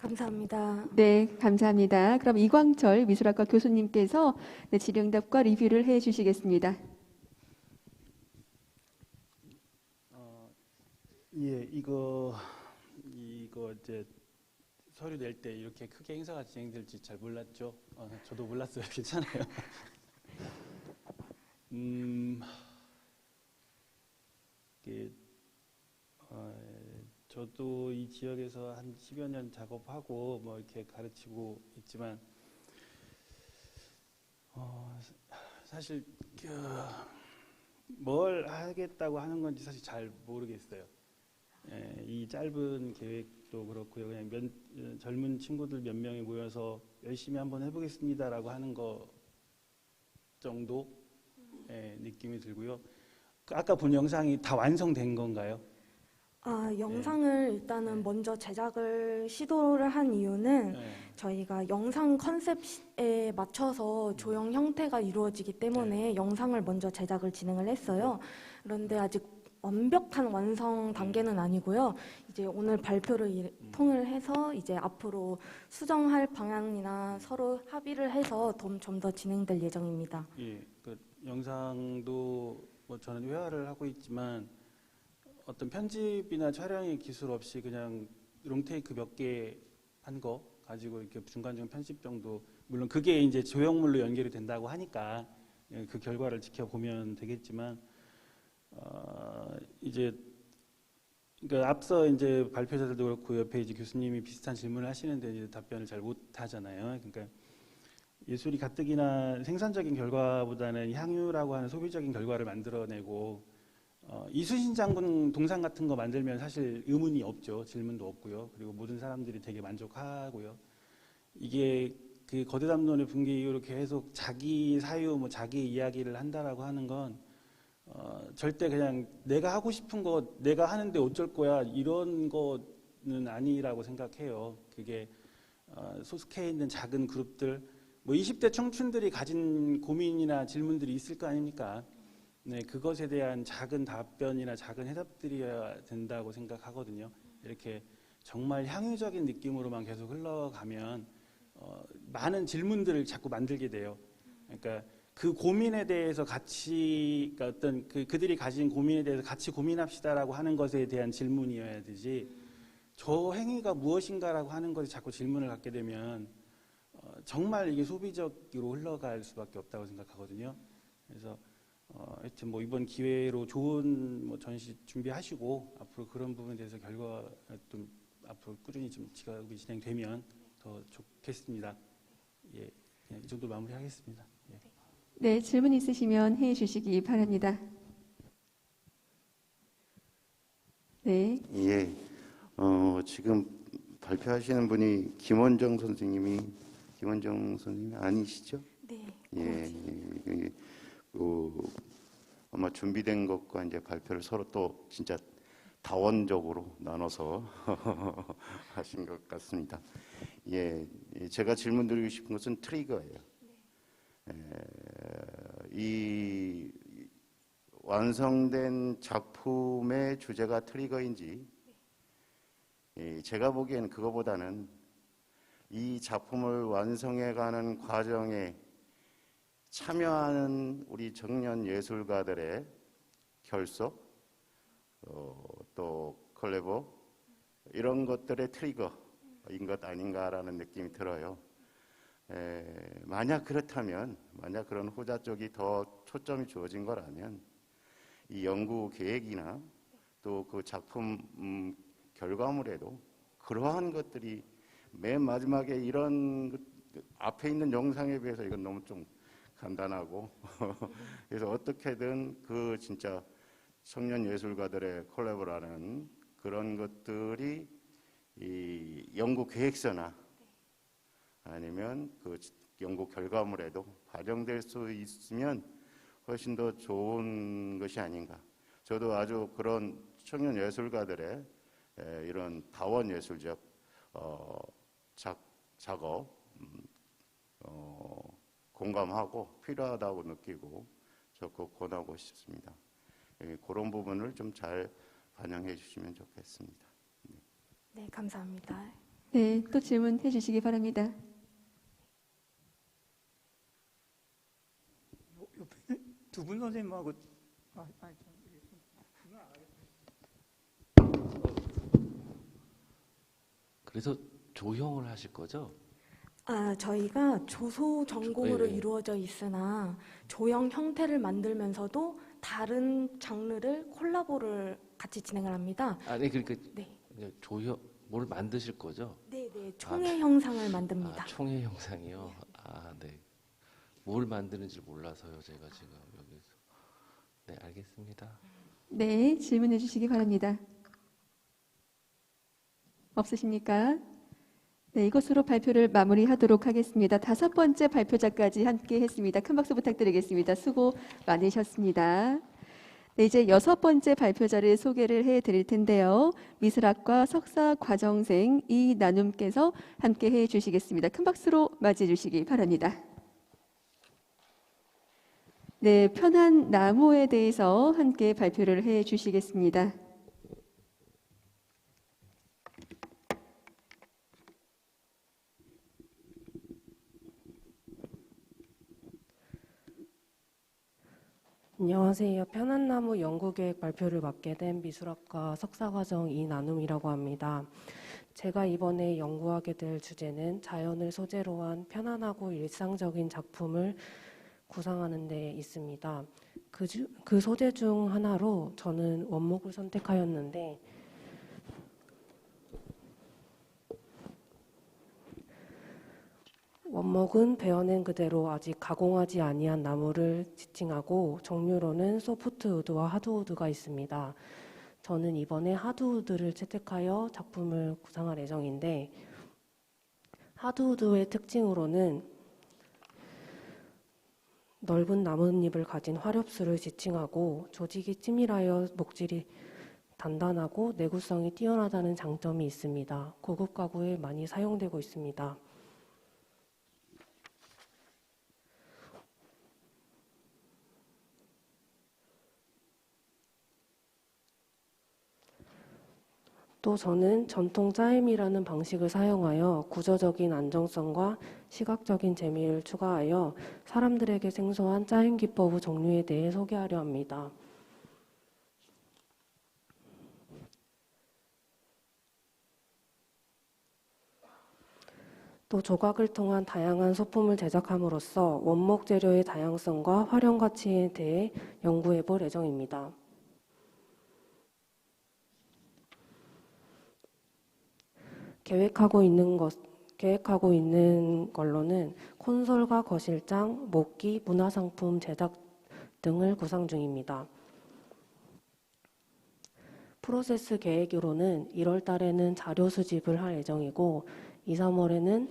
감사합니다. 네, 감사합니다. 그럼 이광철 미술학과 교수님께서 네, 질의응답과 리뷰를 해 주시겠습니다. 예, 이거 이제 서류 낼 때 이렇게 크게 행사가 진행될지 잘 몰랐죠. 저도 몰랐어요. 괜찮아요. 이게, 저도 이 지역에서 한 10여 년 작업하고 뭐 이렇게 가르치고 있지만 사실 뭘 하겠다고 하는 건지 사실 잘 모르겠어요. 예, 이 짧은 계획도 그렇고요. 그냥 젊은 친구들 몇 명이 모여서 열심히 한번 해보겠습니다라고 하는 거 정도 느낌이 들고요. 아까 본 영상이 다 완성된 건가요? 영상을 일단은 먼저 제작을 시도를 한 이유는 저희가 영상 컨셉에 맞춰서 조형 형태가 이루어지기 때문에 영상을 먼저 제작을 진행을 했어요. 그런데 아직 완벽한 완성 단계는 아니고요. 이제 오늘 발표를 통해서 이제 앞으로 수정할 방향이나 서로 합의를 해서 좀 더 진행될 예정입니다. 예, 그 영상도 뭐 저는 회화를 하고 있지만 어떤 편집이나 촬영의 기술 없이 그냥 롱테이크 몇 개 한 거 가지고 이렇게 중간중간 편집 정도, 물론 그게 이제 조형물로 연결이 된다고 하니까 그 결과를 지켜보면 되겠지만 이제 그러니까 앞서 이제 발표자들도 그렇고 옆에 이제 교수님이 비슷한 질문을 하시는데 이제 답변을 잘 못 하잖아요. 그러니까 예술이 가뜩이나 생산적인 결과보다는 향유라고 하는 소비적인 결과를 만들어내고 이순신 장군 동상 같은 거 만들면 사실 의문이 없죠. 질문도 없고요. 그리고 모든 사람들이 되게 만족하고요. 이게 그 거대 담론의 붕괴 이후로 계속 자기 사유, 뭐 자기 이야기를 한다라고 하는 건 절대 그냥 내가 하고 싶은 거 내가 하는데 어쩔 거야 이런 거는 아니라고 생각해요. 그게 소속해 있는 작은 그룹들, 뭐 20대 청춘들이 가진 고민이나 질문들이 있을 거 아닙니까? 네, 그것에 대한 작은 답변이나 작은 해답들이어야 된다고 생각하거든요. 이렇게 정말 향유적인 느낌으로만 계속 흘러가면 많은 질문들을 자꾸 만들게 돼요. 그러니까 그 고민에 대해서 같이, 그러니까 어떤 그들이 가진 고민에 대해서 같이 고민합시다라고 하는 것에 대한 질문이어야 되지, 저 행위가 무엇인가라고 하는 것에 자꾸 질문을 갖게 되면 정말 이게 소비적으로 흘러갈 수밖에 없다고 생각하거든요. 그래서 하여튼 뭐 이번 기회로 좋은 뭐 전시 준비하시고 앞으로 그런 부분에 대해서 결과 좀 앞으로 꾸준히 좀 작업이 진행되면 더 좋겠습니다. 예, 그냥 이 정도 마무리하겠습니다. 예. 네, 질문 있으시면 해 주시기 바랍니다. 네. 예, 지금 발표하시는 분이 김원정 선생님이 아니시죠? 네. 예, 아마 준비된 것과 이제 발표를 서로 또 진짜 다원적으로 나눠서 하신 것 같습니다. 예, 제가 질문 드리고 싶은 것은 트리거예요. 이 완성된 작품의 주제가 트리거인지, 제가 보기에는 그거보다는 이 작품을 완성해가는 과정에 참여하는 우리 청년 예술가들의 결속, 또 콜래보, 이런 것들의 트리거인 것 아닌가라는 느낌이 들어요. 만약 그렇다면, 만약 그런 후자 쪽이 더 초점이 주어진 거라면 이 연구 계획이나 또 그 작품 결과물에도 그러한 것들이 맨 마지막에 이런 앞에 있는 영상에 비해서 이건 너무 좀 간단하고 그래서 어떻게든 그 진짜 청년 예술가들의 콜라보라는 그런 것들이 이 연구 계획서나 아니면 그 연구 결과물에도 반영될 수 있으면 훨씬 더 좋은 것이 아닌가. 저도 아주 그런 청년 예술가들의 이런 다원 예술적 작업 공감하고 필요하다고 느끼고 적극 권하고 싶습니다. 그런 부분을 좀 잘 반영해 주시면 좋겠습니다. 네, 감사합니다. 네, 또 질문해 주시기 바랍니다. 옆에 두 분 선생님하고 그래서 조형을 하실 거죠? 저희가 조소 전공으로 예, 예. 이루어져 있으나 조형 형태를 만들면서도 다른 장르를 콜라보를 같이 진행을 합니다. 아니 그러니까 네. 이제 조형 뭘 만드실 거죠? 네, 총회 형상을 만듭니다. 아, 총회 형상이요. 아, 네. 뭘 만드는지 몰라서요, 제가 지금 여기서. 네, 알겠습니다. 네, 질문해 주시기 바랍니다. 없으십니까? 네, 이것으로 발표를 마무리하도록 하겠습니다. 5번째 발표자까지 함께 했습니다. 큰 박수 부탁드리겠습니다. 수고 많으셨습니다. 네, 이제 6번째 발표자를 소개를 해드릴 텐데요. 미술학과 석사 과정생 이나눔께서 함께 해주시겠습니다. 큰 박수로 맞이해 주시기 바랍니다. 네, 편한 나무에 대해서 함께 발표를 해주시겠습니다. 안녕하세요. 편한나무 연구계획 발표를 맡게 된 미술학과 석사과정 이나눔이라고 합니다. 제가 이번에 연구하게 될 주제는 자연을 소재로 한 편안하고 일상적인 작품을 구상하는 데 있습니다. 그 소재 중 하나로 저는 원목을 선택하였는데 원목은 베어낸 그대로 아직 가공하지 아니한 나무를 지칭하고 종류로는 소프트우드와 하드우드가 있습니다. 저는 이번에 하드우드를 채택하여 작품을 구상할 예정인데 하드우드의 특징으로는 넓은 나뭇잎을 가진 화렵수를 지칭하고 조직이 치밀하여 목질이 단단하고 내구성이 뛰어나다는 장점이 있습니다. 고급 가구에 많이 사용되고 있습니다. 또 저는 전통 짜임이라는 방식을 사용하여 구조적인 안정성과 시각적인 재미를 추가하여 사람들에게 생소한 짜임 기법의 종류에 대해 소개하려 합니다. 또 조각을 통한 다양한 소품을 제작함으로써 원목 재료의 다양성과 활용 가치에 대해 연구해 볼 예정입니다. 계획하고 있는 걸로는 콘솔과 거실장, 목기, 문화상품 제작 등을 구상 중입니다. 프로세스 계획으로는 1월 달에는 자료 수집을 할 예정이고 2, 3월에는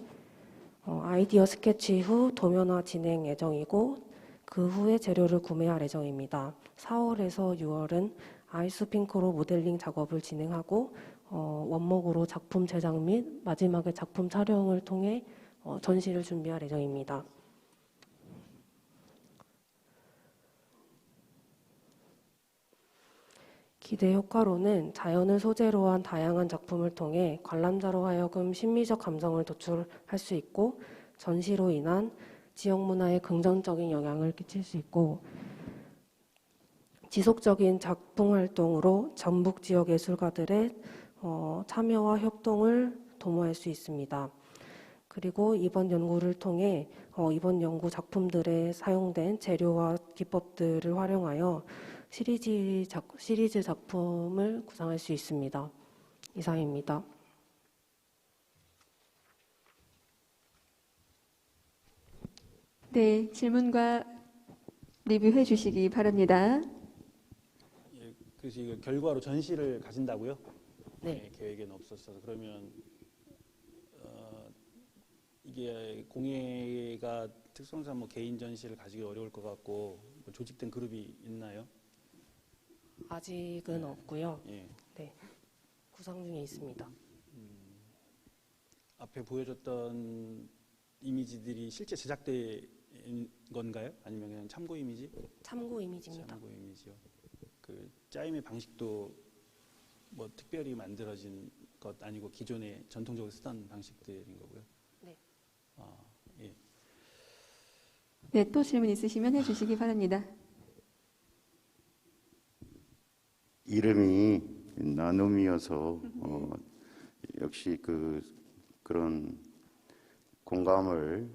아이디어 스케치 후 도면화 진행 예정이고 그 후에 재료를 구매할 예정입니다. 4월에서 6월은 아이스핑크로 모델링 작업을 진행하고 원목으로 작품 제작 및 마지막에 작품 촬영을 통해 전시를 준비할 예정입니다. 기대 효과로는 자연을 소재로 한 다양한 작품을 통해 관람자로 하여금 심미적 감성을 도출할 수 있고 전시로 인한 지역 문화에 긍정적인 영향을 끼칠 수 있고 지속적인 작품 활동으로 전북 지역 예술가들의 참여와 협동을 도모할 수 있습니다. 그리고 이번 연구를 통해 이번 연구 작품들에 사용된 재료와 기법들을 활용하여 시리즈 작품을 구상할 수 있습니다. 이상입니다. 네, 질문과 리뷰해 주시기 바랍니다. 예, 그래서 이거 결과로 전시를 가진다고요? 네. 계획에는 없었어서 그러면 이게 공예가 특성상 뭐 개인 전시를 가지기 어려울 것 같고 뭐 조직된 그룹이 있나요? 아직은 없고요. 예. 네, 구상 중에 있습니다. 앞에 보여줬던 이미지들이 실제 제작된 건가요? 아니면 그냥 참고 이미지? 참고 이미지입니다. 참고 이미지요. 그 짜임의 방식도 뭐 특별히 만들어진 것 아니고 기존의 전통적으로 쓰던 방식들인 거고요. 네. 예. 네, 또 질문 있으시면 해주시기 바랍니다. 이름이 나눔이어서 역시 그런 공감을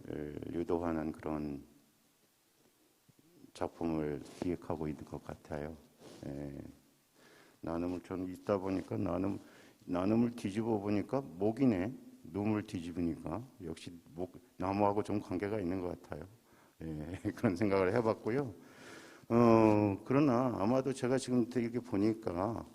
유도하는 그런 작품을 기획하고 있는 것 같아요. 나눔을 좀 있다 보니까 나눔을 뒤집어 보니까 목이네. 놈을 뒤집으니까 역시 나무하고 좀 관계가 있는 것 같아요. 그런 생각을 해봤고요. 그러나 아마도 제가 지금 되게 보니까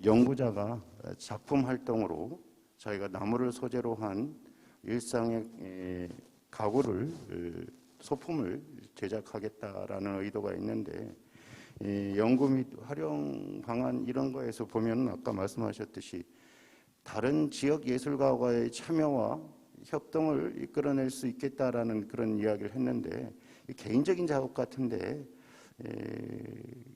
연구자가 작품 활동으로 자기가 나무를 소재로 한 일상의 가구를 소품을 제작하겠다라는 의도가 있는데 연구 및 활용 방안 이런 거에서 보면 아까 말씀하셨듯이 다른 지역 예술가와의 참여와 협동을 이끌어낼 수 있겠다라는 그런 이야기를 했는데 개인적인 작업 같은데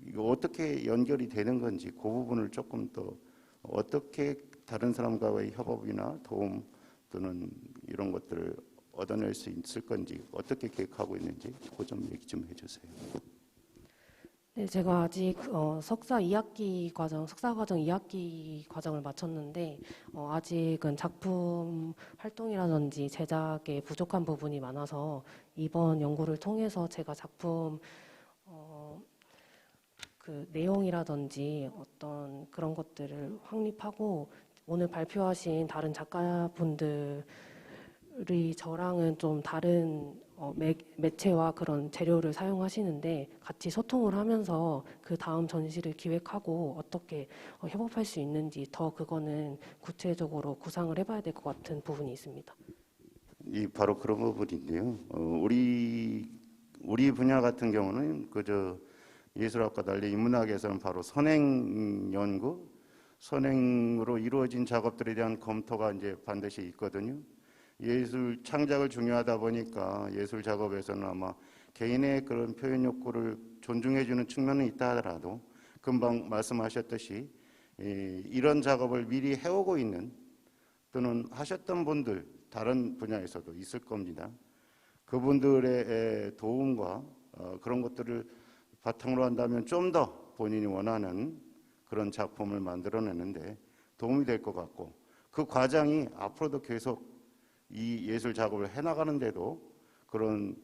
이거 어떻게 연결이 되는 건지 그 부분을 조금 더 어떻게 다른 사람과의 협업이나 도움 또는 이런 것들을 얻어낼 수 있을 건지 어떻게 계획하고 있는지 그 점 얘기 좀 해주세요. 네, 제가 아직 석사 2학기 과정, 석사 과정 2학기 과정을 마쳤는데 아직은 작품 활동이라든지 제작에 부족한 부분이 많아서 이번 연구를 통해서 제가 작품 그 내용이라든지 어떤 그런 것들을 확립하고 오늘 발표하신 다른 작가분들이 저랑은 좀 다른 매체와 그런 재료를 사용하시는데 같이 소통을 하면서 그 다음 전시를 기획하고 어떻게 협업할 수 있는지 더 그거는 구체적으로 구상을 해봐야 될 것 같은 부분이 있습니다. 바로 그런 부분인데요. 우리 분야 같은 경우는 그저 예술학과 달리 인문학에서는 바로 선행 연구, 선행으로 이루어진 작업들에 대한 검토가 이제 반드시 있거든요. 예술 창작을 중요하다 보니까 예술 작업에서는 아마 개인의 그런 표현 욕구를 존중해주는 측면은 있다 하더라도 금방 말씀하셨듯이 이런 작업을 미리 해오고 있는 또는 하셨던 분들 다른 분야에서도 있을 겁니다. 그분들의 도움과 그런 것들을 바탕으로 한다면 좀 더 본인이 원하는 그런 작품을 만들어내는데 도움이 될 것 같고 그 과정이 앞으로도 계속 이 예술 작업을 해나가는데도 그런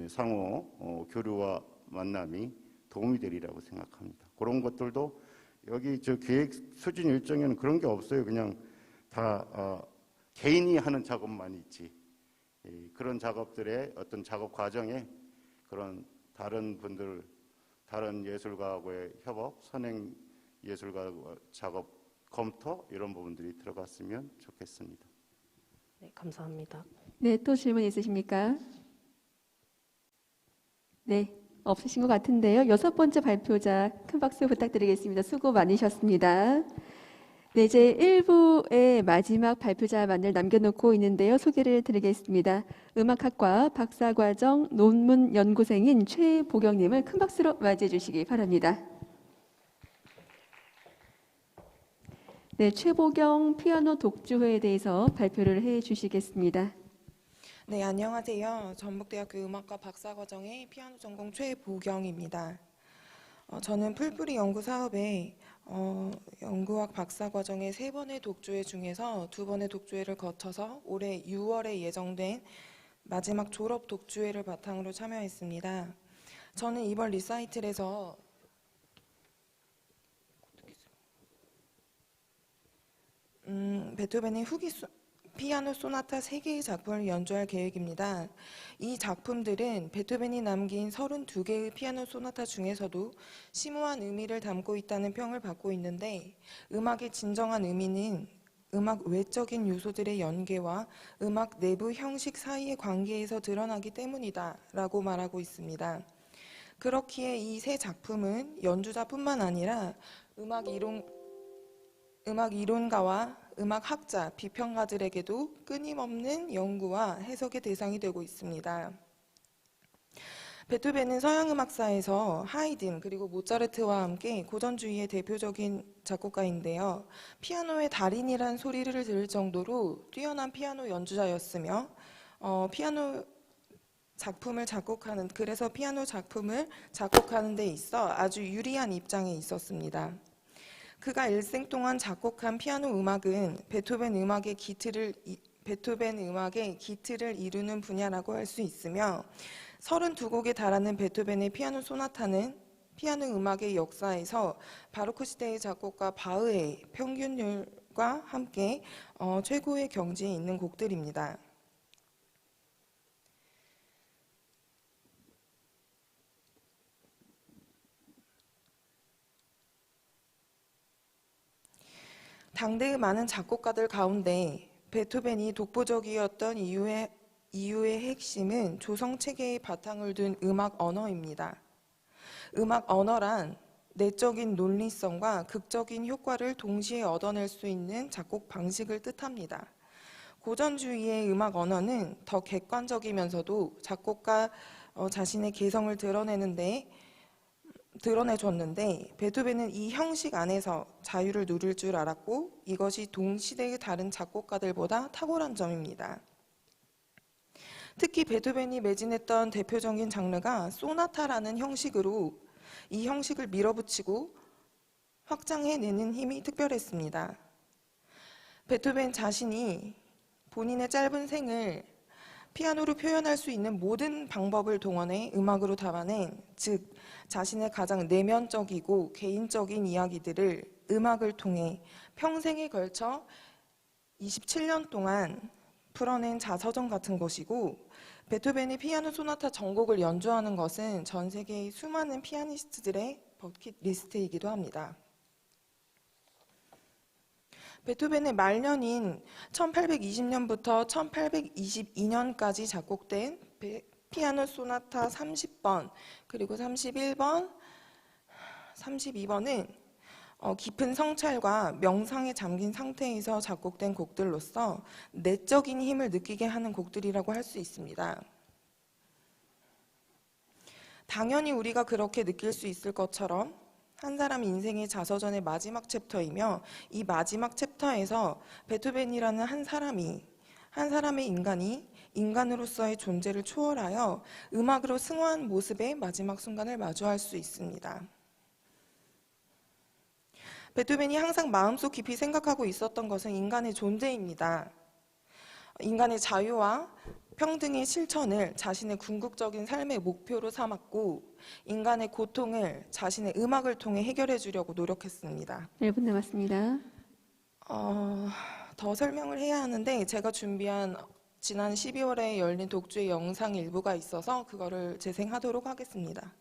상호 교류와 만남이 도움이 되리라고 생각합니다. 그런 것들도 여기 저 계획 수준 일정에는 그런 게 없어요. 그냥 다 개인이 하는 작업만 있지. 그런 작업들의 어떤 작업 과정에 그런 다른 분들, 다른 예술가하고의 협업, 선행 예술가 작업 검토 이런 부분들이 들어갔으면 좋겠습니다. 네, 감사합니다. 네, 또 질문 있으십니까? 네, 없으신 것 같은데요. 6번째 발표자 큰 박수 부탁드리겠습니다. 수고 많으셨습니다. 네, 이제 1부의 마지막 발표자만을 남겨놓고 있는데요. 소개를 드리겠습니다. 음악학과 박사과정 논문 연구생인 최보경님을 큰 박수로 맞이해 주시기 바랍니다. 네, 최보경 피아노 독주회에 대해서 발표를 해 주시겠습니다. 네, 안녕하세요. 전북대학교 음악과 박사과정의 피아노 전공 최보경입니다. 저는 풀뿌리 연구사업에 연구학 박사과정의 3번의 독주회 중에서 2번의 독주회를 거쳐서 올해 6월에 예정된 마지막 졸업 독주회를 바탕으로 참여했습니다. 저는 이번 리사이틀에서 베토벤의 후기 피아노 소나타 3개의 작품을 연주할 계획입니다. 이 작품들은 베토벤이 남긴 32개의 피아노 소나타 중에서도 심오한 의미를 담고 있다는 평을 받고 있는데 음악의 진정한 의미는 음악 외적인 요소들의 연계와 음악 내부 형식 사이의 관계에서 드러나기 때문이다 라고 말하고 있습니다. 그렇기에 이 세 작품은 연주자뿐만 아니라 음악 이론가와 음악학자, 비평가들에게도 끊임없는 연구와 해석의 대상이 되고 있습니다. 베토벤은 서양 음악사에서 하이든 그리고 모차르트와 함께 고전주의의 대표적인 작곡가인데요. 피아노의 달인이란 소리를 들을 정도로 뛰어난 피아노 연주자였으며 그래서 피아노 작품을 작곡하는 데 있어 아주 유리한 입장에 있었습니다. 그가 일생 동안 작곡한 피아노 음악은 베토벤 음악의 기틀을 이루는 분야라고 할 수 있으며 32곡에 달하는 베토벤의 피아노 소나타는 피아노 음악의 역사에서 바로크 시대의 작곡가 바흐의 평균율과 함께 최고의 경지에 있는 곡들입니다. 당대의 많은 작곡가들 가운데 베토벤이 독보적이었던 이유의 핵심은 조성 체계의 바탕을 둔 음악 언어입니다. 음악 언어란 내적인 논리성과 극적인 효과를 동시에 얻어낼 수 있는 작곡 방식을 뜻합니다. 고전주의의 음악 언어는 더 객관적이면서도 작곡가 자신의 개성을 드러내줬는데 베토벤은 이 형식 안에서 자유를 누릴 줄 알았고 이것이 동시대의 다른 작곡가들보다 탁월한 점입니다. 특히 베토벤이 매진했던 대표적인 장르가 소나타라는 형식으로 이 형식을 밀어붙이고 확장해내는 힘이 특별했습니다. 베토벤 자신이 본인의 짧은 생을 피아노로 표현할 수 있는 모든 방법을 동원해 음악으로 담아낸, 즉 자신의 가장 내면적이고 개인적인 이야기들을 음악을 통해 평생에 걸쳐 27년 동안 풀어낸 자서전 같은 것이고, 베토벤이 피아노 소나타 전곡을 연주하는 것은 전 세계의 수많은 피아니스트들의 버킷리스트이기도 합니다. 베토벤의 말년인 1820년부터 1822년까지 작곡된 피아노 소나타 30번 그리고 31번, 32번은 깊은 성찰과 명상에 잠긴 상태에서 작곡된 곡들로서 내적인 힘을 느끼게 하는 곡들이라고 할 수 있습니다. 당연히 우리가 그렇게 느낄 수 있을 것처럼 한 사람 인생의 자서전의 마지막 챕터이며, 이 마지막 챕터에서 베토벤이라는 한 사람의 인간이 인간으로서의 존재를 초월하여 음악으로 승화한 모습의 마지막 순간을 마주할 수 있습니다. 베토벤이 항상 마음속 깊이 생각하고 있었던 것은 인간의 존재입니다. 인간의 자유와 평등의 실천을 자신의 궁극적인 삶의 목표로 삼았고, 인간의 고통을 자신의 음악을 통해 해결해 주려고 노력했습니다. 1분 남았습니다. 더 설명을 해야 하는데 제가 준비한 지난 12월에 열린 독주의 영상 일부가 있어서 그거를 재생하도록 하겠습니다.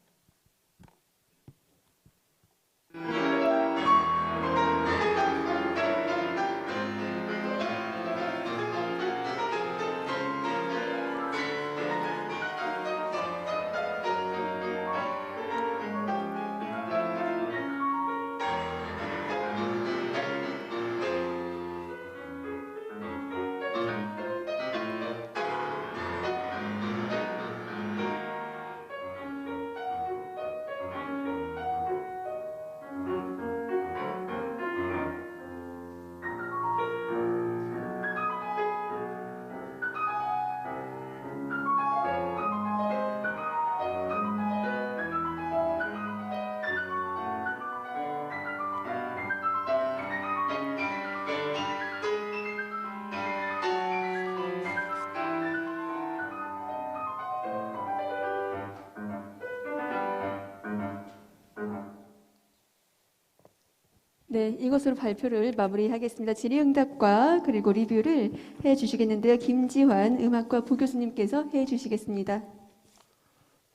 네, 이것으로 발표를 마무리하겠습니다. 질의응답과 그리고 리뷰를 해주시겠는데요. 김지환 음악과 부교수님께서 해주시겠습니다.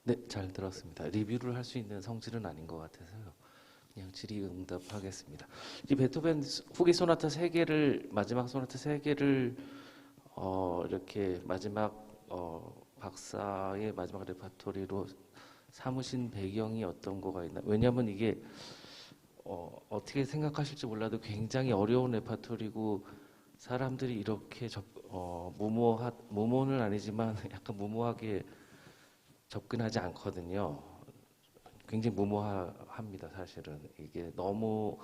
네, 잘 들었습니다. 리뷰를 할 수 있는 성질은 아닌 것 같아서요. 그냥 질의응답하겠습니다. 이 베토벤 후기 소나타 3개를 마지막 소나타 3개를 이렇게 마지막 박사의 마지막 레파토리로 삼으신 배경이 어떤 거가 있나? 왜냐하면 이게 어떻게 생각하실지 몰라도 굉장히 어려운 레파토리고 사람들이 이렇게 무모는 아니지만 약간 무모하게 접근하지 않거든요. 굉장히 무모합니다, 사실은. 이게 너무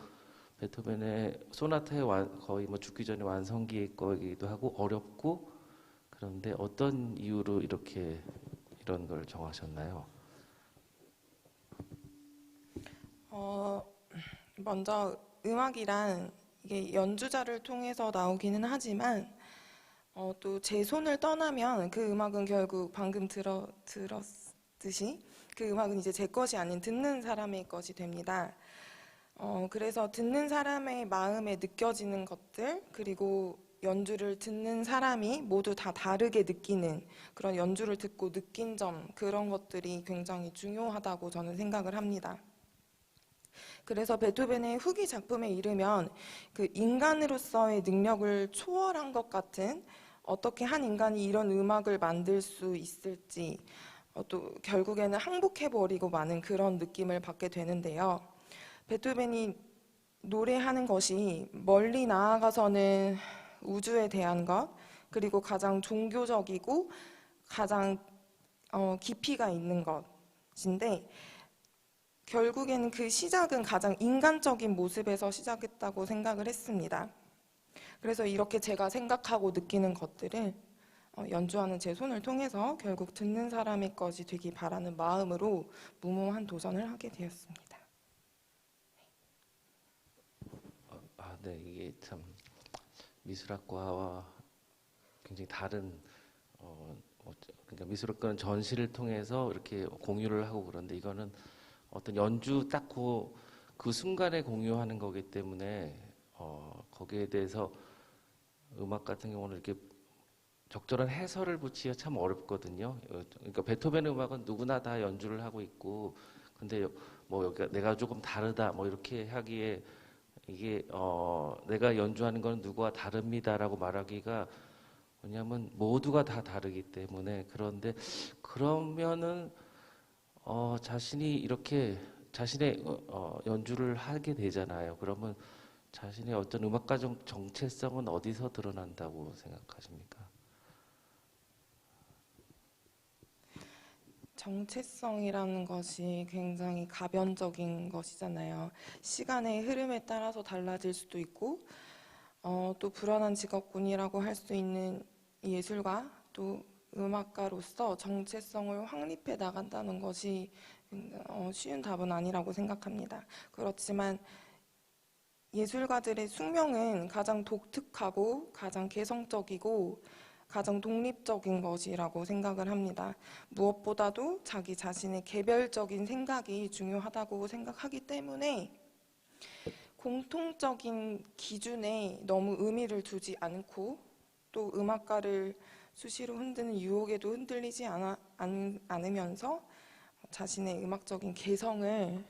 베토벤의 소나타의 거의 뭐 죽기 전에 완성기의 거이기도 하고 어렵고, 그런데 어떤 이유로 이런 걸 정하셨나요? 먼저 음악이란 이게 연주자를 통해서 나오기는 하지만 또 제 손을 떠나면 그 음악은 결국 방금 들었듯이 그 음악은 이제 제 것이 아닌 듣는 사람의 것이 됩니다. 그래서 듣는 사람의 마음에 느껴지는 것들, 그리고 연주를 듣는 사람이 모두 다 다르게 느끼는 그런 연주를 듣고 느낀 점, 그런 것들이 굉장히 중요하다고 저는 생각을 합니다. 그래서 베토벤의 후기 작품에 이르면 그 인간으로서의 능력을 초월한 것 같은, 어떻게 한 인간이 이런 음악을 만들 수 있을지, 또 결국에는 항복해버리고 마는 그런 느낌을 받게 되는데요. 베토벤이 노래하는 것이 멀리 나아가서는 우주에 대한 것, 그리고 가장 종교적이고 가장 깊이가 있는 것인데, 결국에는 그 시작은 가장 인간적인 모습에서 시작했다고 생각을 했습니다. 그래서 이렇게 제가 생각하고 느끼는 것들을 연주하는 제 손을 통해서 결국 듣는 사람의 것이 되기 바라는 마음으로 무모한 도전을 하게 되었습니다. 네, 이게 참 미술학과와 굉장히 다른 그러니까 미술학과는 전시를 통해서 이렇게 공유를 하고 그런데 이거는 어떤 연주 딱 그 순간에 공유하는 거기 때문에 거기에 대해서 음악 같은 경우는 이렇게 적절한 해설을 붙이기가 참 어렵거든요. 그러니까 베토벤 음악은 누구나 다 연주를 하고 있고, 근데 뭐 여기가 내가 조금 다르다 뭐 이렇게 하기에 이게 내가 연주하는 건 누구와 다릅니다라고 말하기가, 왜냐하면 모두가 다 다르기 때문에. 그런데 그러면은 자신이 이렇게 자신의 연주를 하게 되잖아요. 그러면 자신의 어떤 음악가적 정체성은 어디서 드러난다고 생각하십니까? 정체성이라는 것이 굉장히 가변적인 것이잖아요. 시간의 흐름에 따라서 달라질 수도 있고, 또 불안한 직업군이라고 할 수 있는 예술가, 또 음악가로서 정체성을 확립해 나간다는 것이 쉬운 답은 아니라고 생각합니다. 그렇지만 예술가들의 숙명은 가장 독특하고 가장 개성적이고 가장 독립적인 것이라고 생각을 합니다. 무엇보다도 자기 자신의 개별적인 생각이 중요하다고 생각하기 때문에 공통적인 기준에 너무 의미를 두지 않고, 또 음악가를 수시로 흔드는 유혹에도 흔들리지 않으면서 자신의 음악적인 개성을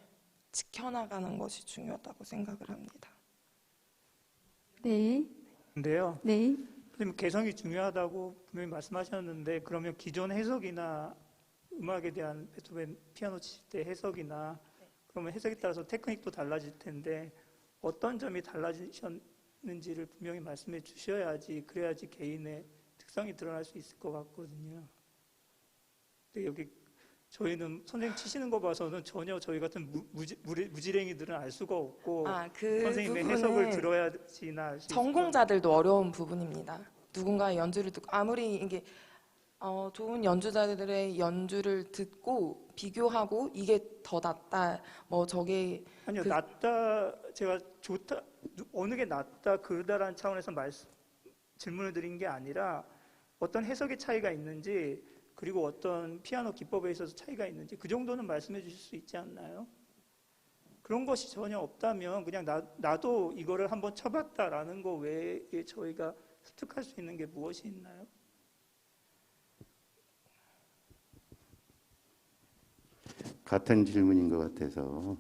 지켜나가는 것이 중요하다고 생각을 합니다. 네. 근데요. 네. 선생님, 개성이 중요하다고 분명히 말씀하셨는데, 그러면 기존 해석이나 음악에 대한 베토벤 피아노 칠 때 해석이나, 그러면 해석에 따라서 테크닉도 달라질 텐데 어떤 점이 달라지셨는지를 분명히 말씀해 주셔야지, 그래야지 개인의 특성이 드러날 수 있을 것 같거든요. 근데 여기 저희는 선생님 치시는 거 봐서는 전혀 저희 같은 무지랭이들은 알 수가 없고, 그 선생님의 해석을 들어야지나 알 수 있을 전공자들도 어려운 부분입니다. 누군가의 연주를 듣고, 아무리 이게 좋은 연주자들의 연주를 듣고 비교하고 이게 더 낫다, 뭐 저게 아니요, 낫다, 제가 좋다, 어느 게 낫다 그러다라는 차원에서 질문을 드린 게 아니라 어떤 해석의 차이가 있는지, 그리고 어떤 피아노 기법에 있어서 차이가 있는지 그 정도는 말씀해 주실 수 있지 않나요? 그런 것이 전혀 없다면 그냥 나도 이거를 한번 쳐봤다라는 거 외에 저희가 습득할 수 있는 게 무엇이 있나요? 같은 질문인 것 같아서,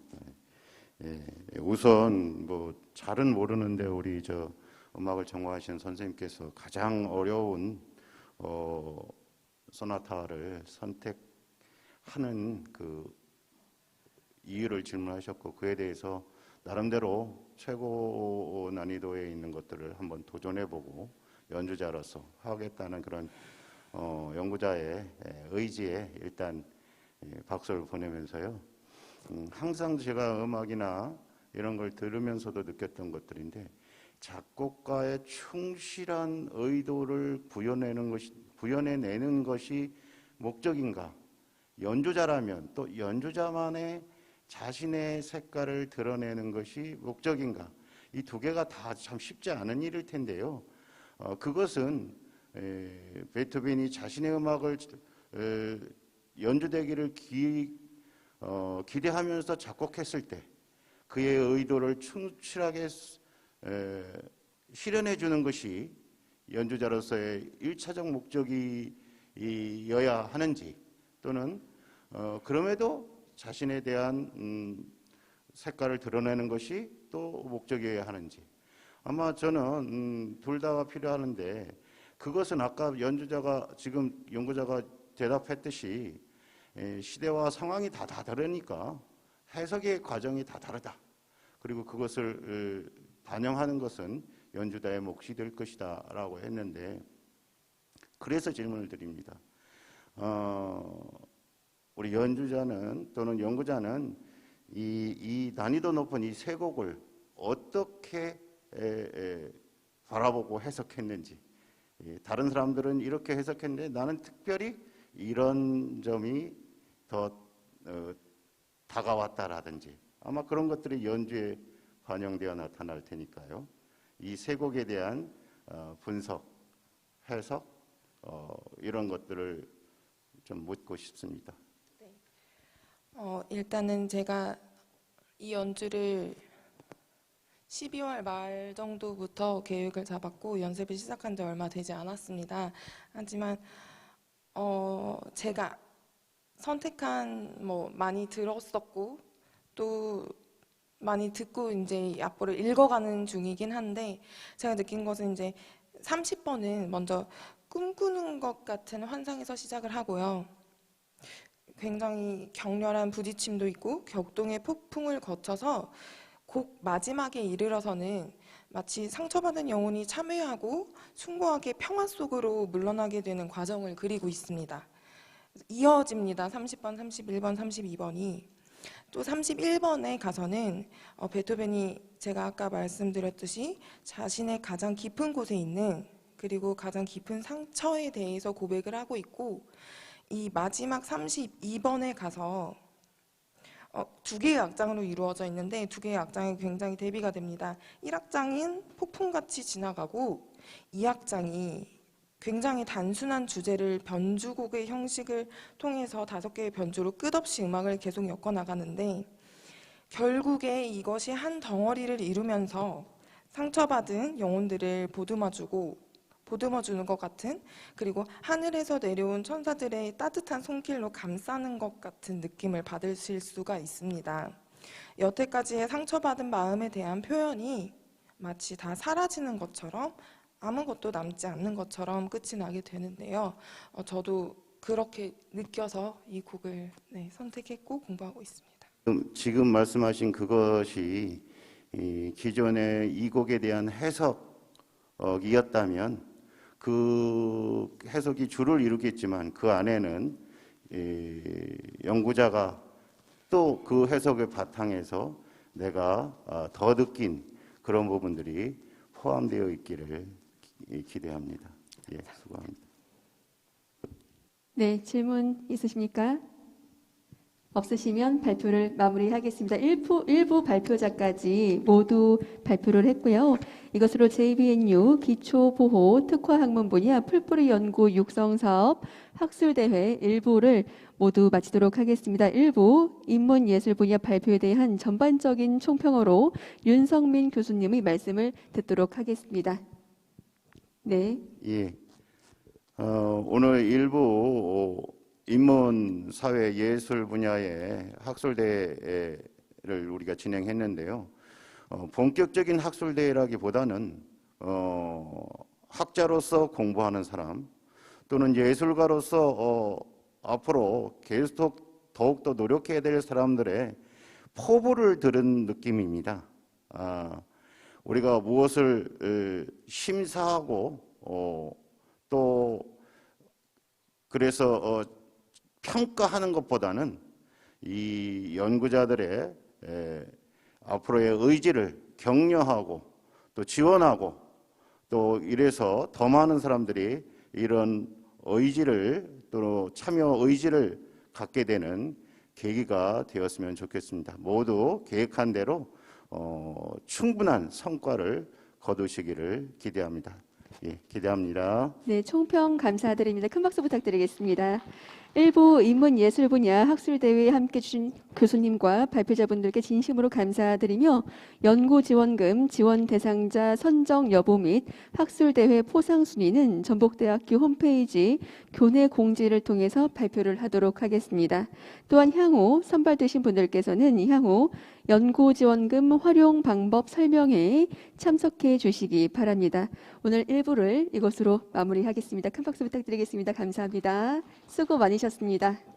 우선 뭐 잘은 모르는데 우리 음악을 전공하시는 선생님께서 가장 어려운 소나타를 선택하는 그 이유를 질문하셨고, 그에 대해서 나름대로 최고 난이도에 있는 것들을 한번 도전해보고 연주자로서 하겠다는 그런 연구자의 의지에 일단 박수를 보내면서요. 항상 제가 음악이나 이런 걸 들으면서도 느꼈던 것들인데 작곡가의 충실한 의도를 구현해내는 것이 목적인가? 연주자라면 또 연주자만의 자신의 색깔을 드러내는 것이 목적인가? 이 두 개가 다 참 쉽지 않은 일일 텐데요. 그것은 베토벤이 자신의 음악을 연주되기를 기대하면서 작곡했을 때 그의 의도를 충실하게 실현해 주는 것이 연주자로서의 1차적 목적이어야 하는지 또는 그럼에도 자신에 대한 색깔을 드러내는 것이 또 목적이어야 하는지 아마 저는 둘 다가 필요하는데 그것은 아까 지금 연구자가 대답했듯이 시대와 상황이 다 다르니까 해석의 과정이 다 다르다. 그리고 그것을 반영하는 것은 연주자의 몫이 될 것이다 라고 했는데 그래서 질문을 드립니다. 우리 연주자는 또는 연구자는 이 난이도 높은 이 세 곡을 어떻게 바라보고 해석했는지 다른 사람들은 이렇게 해석했는데 나는 특별히 이런 점이 더 다가왔다라든지 아마 그런 것들이 연주에 반영되어 나타날 테니까요. 이 세 곡에 대한 분석, 해석 이런 것들을 좀 묻고 싶습니다. 네. 일단은 제가 이 연주를 12월 말 정도부터 계획을 잡았고 연습을 시작한 지 얼마 되지 않았습니다. 하지만 제가 선택한 많이 들었었고 또 많이 듣고 이제 악보를 읽어가는 중이긴 한데 제가 느낀 것은 이제 30번은 먼저 꿈꾸는 것 같은 환상에서 시작을 하고요. 굉장히 격렬한 부딪힘도 있고 격동의 폭풍을 거쳐서 곡 마지막에 이르러서는 마치 상처받은 영혼이 참회하고 숭고하게 평화 속으로 물러나게 되는 과정을 그리고 있습니다. 이어집니다. 30번, 31번, 32번이. 또 31번에 가서는 베토벤이 제가 아까 말씀드렸듯이 자신의 가장 깊은 곳에 있는 그리고 가장 깊은 상처에 대해서 고백을 하고 있고 이 마지막 32번에 가서 두 개의 악장으로 이루어져 있는데 두 개의 악장이 굉장히 대비가 됩니다. 1악장인 폭풍같이 지나가고 2악장이 굉장히 단순한 주제를 변주곡의 형식을 통해서 5개의 변주로 끝없이 음악을 계속 엮어나가는데 결국에 이것이 한 덩어리를 이루면서 상처받은 영혼들을 보듬어주는 것 같은 그리고 하늘에서 내려온 천사들의 따뜻한 손길로 감싸는 것 같은 느낌을 받으실 수가 있습니다. 여태까지의 상처받은 마음에 대한 표현이 마치 다 사라지는 것처럼 아무것도 남지 않는 것처럼 끝이 나게 되는데요. 저도 그렇게 느껴서 이 곡을 선택했고 공부하고 있습니다. 지금 말씀하신 그것이 기존의 이 곡에 대한 해석이었다면 그 해석이 주를 이루겠지만 그 안에는 연구자가 또 그 해석의 바탕에서 내가 더 느낀 그런 부분들이 포함되어 있기를 기대합니다. 예, 수고합니다. 네, 질문 있으십니까? 없으시면 발표를 마무리하겠습니다. 1부 발표자까지 모두 발표를 했고요. 이것으로 JBNU 기초보호 특화학문 분야 풀뿌리 연구 육성사업 학술대회 1부를 모두 마치도록 하겠습니다. 1부 인문예술 분야 발표에 대한 전반적인 총평으로 윤성민 교수님의 말씀을 듣도록 하겠습니다. 네. 예. 오늘 일부 인문, 사회, 예술 분야의 학술대회를 우리가 진행했는데요. 본격적인 학술대회라기보다는 학자로서 공부하는 사람 또는 예술가로서 앞으로 계속 더욱더 노력해야 될 사람들의 포부를 들은 느낌입니다. 우리가 무엇을 심사하고 또 그래서 평가하는 것보다는 이 연구자들의 앞으로의 의지를 격려하고 또 지원하고 또 이래서 더 많은 사람들이 이런 의지를 또 참여 의지를 갖게 되는 계기가 되었으면 좋겠습니다. 모두 계획한 대로 충분한 성과를 거두시기를 기대합니다. 예, 기대합니다. 네, 총평 감사드립니다. 큰 박수 부탁드리겠습니다. 일부 인문예술 분야 학술대회에 함께 주신 교수님과 발표자분들께 진심으로 감사드리며 연구지원금 지원 대상자 선정 여부 및 학술대회 포상 순위는 전북대학교 홈페이지 교내 공지를 통해서 발표를 하도록 하겠습니다. 또한 향후 선발되신 분들께서는 향후 연구지원금 활용 방법 설명회에 참석해 주시기 바랍니다. 오늘 1부를 이것으로 마무리하겠습니다. 큰 박수 부탁드리겠습니다. 감사합니다. 수고 많으셨습니다.